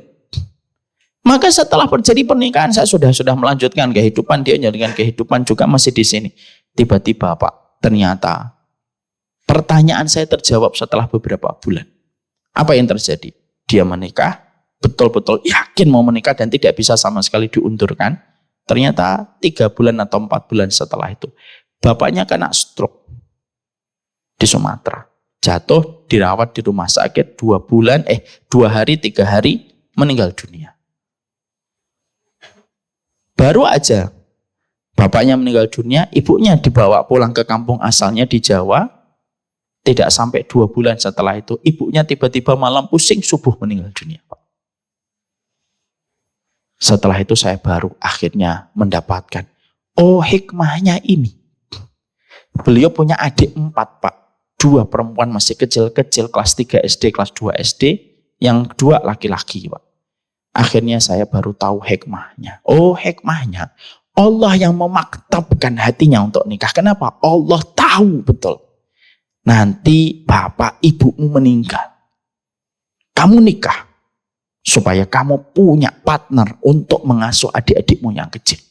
Maka setelah terjadi pernikahan, saya sudah melanjutkan kehidupan. Dia dengan kehidupan juga masih di sini. Tiba-tiba Pak, ternyata pertanyaan saya terjawab setelah beberapa bulan. Apa yang terjadi? Dia menikah, betul-betul yakin mau menikah dan tidak bisa sama sekali diundurkan. Ternyata 3 bulan atau 4 bulan setelah itu, bapaknya kena stroke di Sumatera. Jatuh, dirawat di rumah sakit 2 hari, 3 hari, meninggal dunia. Baru aja bapaknya meninggal dunia, ibunya dibawa pulang ke kampung asalnya di Jawa. Tidak sampai 2 bulan setelah itu, ibunya tiba-tiba malam pusing, subuh meninggal dunia. Setelah itu saya baru akhirnya mendapatkan, oh hikmahnya ini. Beliau punya adik 4, Pak. 2 perempuan masih kecil-kecil, kelas 3 SD, kelas 2 SD. Yang 2 laki-laki, Pak. Akhirnya saya baru tahu hikmahnya. Oh hikmahnya, Allah yang memaktabkan hatinya untuk nikah. Kenapa? Allah tahu betul. Nanti bapak ibumu meninggal. Kamu nikah. Supaya kamu punya partner untuk mengasuh adik-adikmu yang kecil.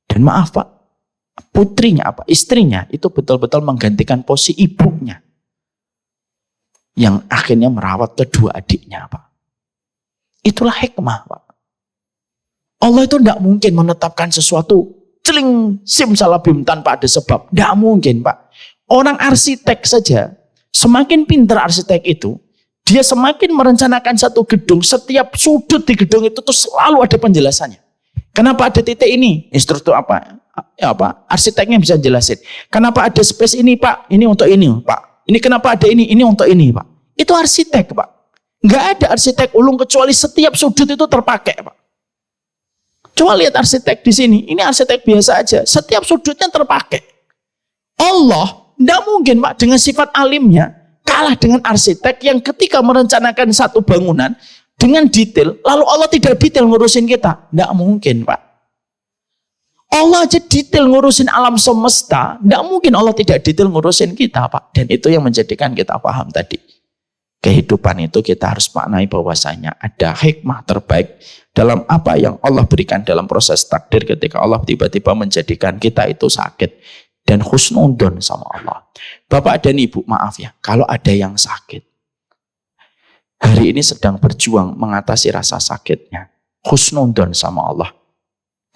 Dan maaf Pak, putrinya istrinya itu betul-betul menggantikan posisi ibunya. Yang akhirnya merawat kedua adiknya Pak. Itulah hikmah Pak. Allah itu tidak mungkin menetapkan sesuatu celing sim salabim tanpa ada sebab. Tidak mungkin Pak. Orang arsitek saja, semakin pintar arsitek itu, dia semakin merencanakan satu gedung, setiap sudut di gedung itu tuh selalu ada penjelasannya. Kenapa ada titik ini? Instruktur arsiteknya bisa jelasin. Kenapa ada space ini Pak? Ini untuk ini Pak. Ini kenapa ada ini? Ini untuk ini Pak. Itu arsitek Pak. Nggak ada arsitek ulung kecuali setiap sudut itu terpakai Pak. Coba lihat arsitek di sini. Ini arsitek biasa aja. Setiap sudutnya terpakai. Allah tidak mungkin Pak dengan sifat alimnya kalah dengan arsitek yang ketika merencanakan satu bangunan dengan detail, lalu Allah tidak detail ngurusin kita. Tidak mungkin Pak. Allah aja detail ngurusin alam semesta, tidak mungkin Allah tidak detail ngurusin kita Pak. Dan itu yang menjadikan kita paham tadi. Kehidupan itu kita harus maknai bahwasanya ada hikmah terbaik dalam apa yang Allah berikan dalam proses takdir ketika Allah tiba-tiba menjadikan kita itu sakit. Dan husnudon sama Allah. Bapak dan Ibu maaf ya, kalau ada yang sakit. Hari ini sedang berjuang mengatasi rasa sakitnya. Husnudon sama Allah.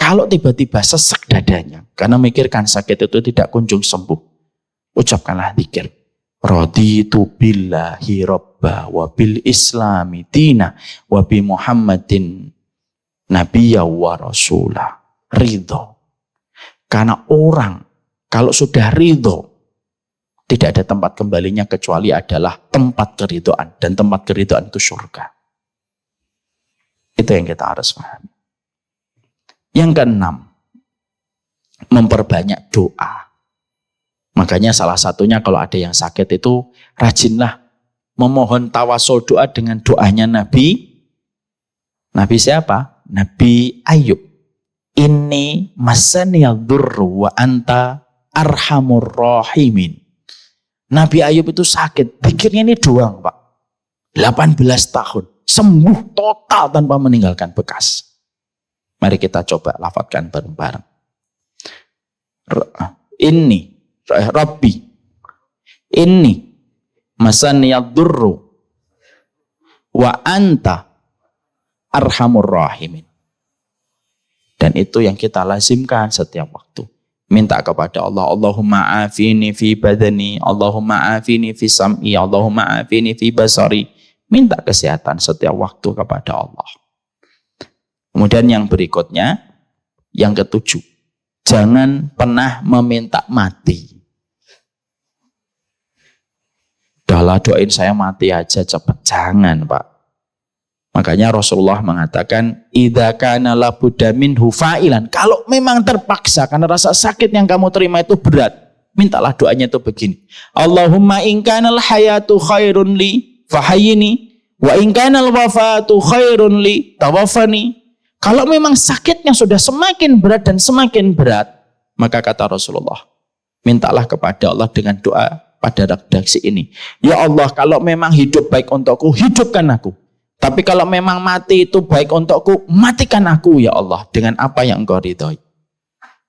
Kalau tiba-tiba sesak dadanya, karena mikirkan sakit itu tidak kunjung sembuh. Ucapkanlah zikir. Raditu billahi robba wa bil islami dina wa bi muhammadin nabiyya wa rasulah. Ridho. Karena orang kalau sudah ridho, tidak ada tempat kembalinya kecuali adalah tempat keridhoan. Dan tempat keridhoan itu surga. Itu yang kita harus pahami. Yang keenam, memperbanyak doa. Makanya salah satunya kalau ada yang sakit itu, rajinlah memohon tawasul doa dengan doanya Nabi. Nabi siapa? Nabi Ayub. Inni masaniyal durru wa anta arhamur rahimin. Nabi Ayub itu sakit. Pikirnya ini doang Pak. 18 tahun. Sembuh total tanpa meninggalkan bekas. Mari kita coba lafadzkan bareng-bareng. Ini Rabbi. Inni masaniyad durru wa anta arhamur rahimin. Dan itu yang kita lazimkan setiap waktu. Minta kepada Allah, Allahumma afini fi badani, Allahumma afini fi sam'i, Allahumma afini fi basari. Minta kesehatan setiap waktu kepada Allah. Kemudian yang berikutnya, yang ketujuh, jangan pernah meminta mati. Udahlah doain saya mati aja cepat. Jangan, Pak. Makanya Rasulullah mengatakan, idza kana labudda minhu fa'ilan. Kalau memang terpaksa karena rasa sakit yang kamu terima itu berat, mintalah doanya itu begini. Allahumma in kanal hayatu khairun li fahayyini wa in kanal wafatu khairun li tawaffani. Kalau memang sakitnya sudah semakin berat dan semakin berat, maka kata Rasulullah, mintalah kepada Allah dengan doa pada redaksi ini. Ya Allah, kalau memang hidup baik untukku, hidupkan aku. Tapi kalau memang mati itu baik untukku, matikan aku ya Allah dengan apa yang Engkau ridhoi.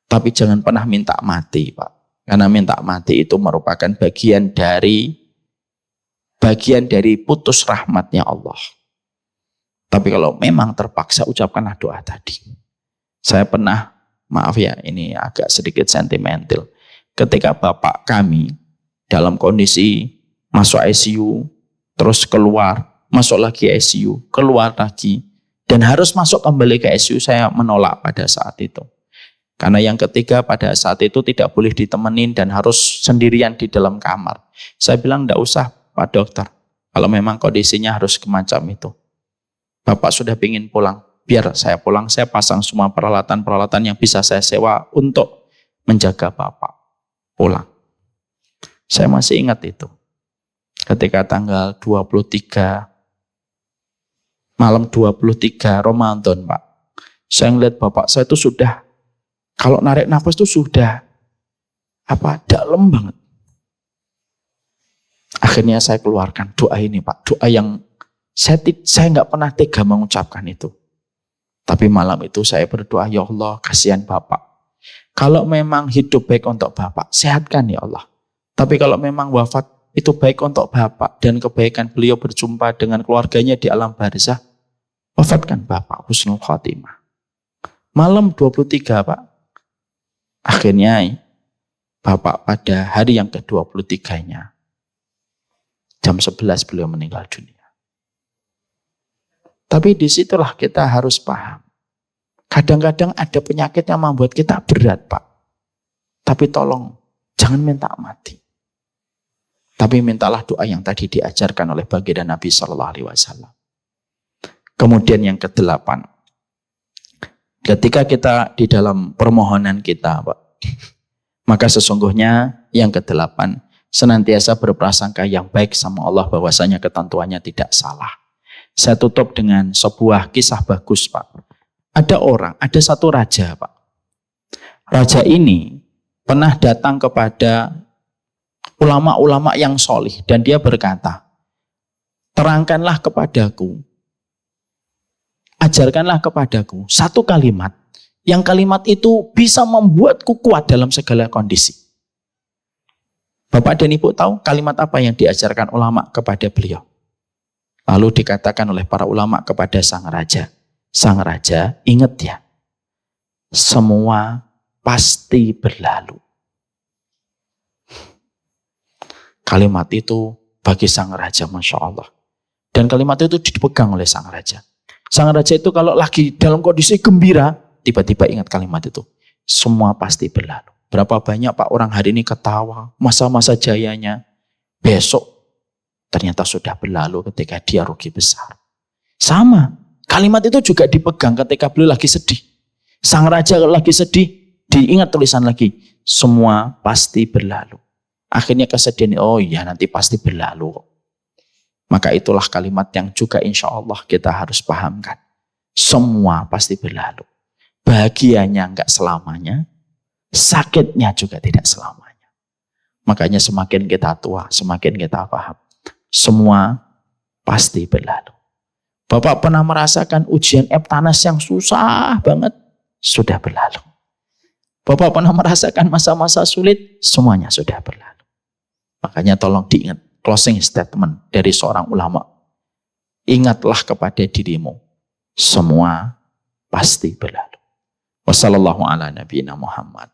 Tapi jangan pernah minta mati, Pak. Karena minta mati itu merupakan bagian dari putus rahmatnya Allah. Tapi kalau memang terpaksa, ucapkanlah doa tadi. Saya pernah, maaf ya, ini agak sedikit sentimental. Ketika bapak kami dalam kondisi masuk ICU, terus keluar, masuk lagi ICU, keluar lagi, dan harus masuk kembali ke ICU, saya menolak pada saat itu. Karena yang ketiga pada saat itu tidak boleh ditemenin dan harus sendirian di dalam kamar. Saya bilang, enggak usah Pak Dokter, kalau memang kondisinya harus semacam itu. Bapak sudah ingin pulang, biar saya pulang, saya pasang semua peralatan-peralatan yang bisa saya sewa untuk menjaga Bapak pulang. Saya masih ingat itu. Ketika tanggal 23, malam 23 Ramadan, Pak. Saya ngeliat Bapak saya itu sudah, kalau narik nafas itu sudah, dalam banget. Akhirnya saya keluarkan doa ini, Pak. Doa yang saya nggak pernah tega mengucapkan itu. Tapi malam itu saya berdoa, ya Allah, kasihan Bapak. Kalau memang hidup baik untuk Bapak, sehatkan ya Allah. Tapi kalau memang wafat itu baik untuk Bapak dan kebaikan beliau berjumpa dengan keluarganya di alam barzah, wafatkan Bapak husnul khotimah. Malam 23, Pak. Akhirnya Bapak pada hari yang ke-23-nya, jam 11 beliau meninggal dunia. Tapi disitulah kita harus paham. Kadang-kadang ada penyakit yang membuat kita berat, Pak. Tapi tolong, jangan minta mati. Tapi mintalah doa yang tadi diajarkan oleh baginda Nabi SAW. Kemudian yang ke-8. Ketika kita di dalam permohonan kita, Pak, maka sesungguhnya yang ke-8, senantiasa berprasangka yang baik sama Allah bahwasanya ketentuannya tidak salah. Saya tutup dengan sebuah kisah bagus, Pak. Ada satu raja, Pak. Raja ini pernah datang kepada ulama-ulama yang solih dan dia berkata, terangkanlah kepadaku, ajarkanlah kepadaku satu kalimat, yang kalimat itu bisa membuatku kuat dalam segala kondisi. Bapak dan Ibu tahu kalimat apa yang diajarkan ulama kepada beliau? Lalu dikatakan oleh para ulama kepada sang raja, ingat ya, semua pasti berlalu. Kalimat itu bagi sang raja, Masya Allah. Dan kalimat itu dipegang oleh sang raja. Sang raja itu kalau lagi dalam kondisi gembira, tiba-tiba ingat kalimat itu. Semua pasti berlalu. Berapa banyak Pak orang hari ini ketawa, masa-masa jayanya. Besok ternyata sudah berlalu ketika dia rugi besar. Sama, kalimat itu juga dipegang ketika beliau lagi sedih. Sang raja lagi sedih, diingat tulisan lagi. Semua pasti berlalu. Akhirnya kesedihan, oh iya nanti pasti berlalu. Maka itulah kalimat yang juga insya Allah kita harus pahamkan. Semua pasti berlalu. Bahagianya enggak selamanya, sakitnya juga tidak selamanya. Makanya semakin kita tua, semakin kita paham. Semua pasti berlalu. Bapak pernah merasakan ujian Eptanas yang susah banget, sudah berlalu. Bapak pernah merasakan masa-masa sulit, semuanya sudah berlalu. Makanya tolong diingat, closing statement dari seorang ulama. Ingatlah kepada dirimu, semua pasti berlalu. Wassallallahu ala nabiyina Muhammad.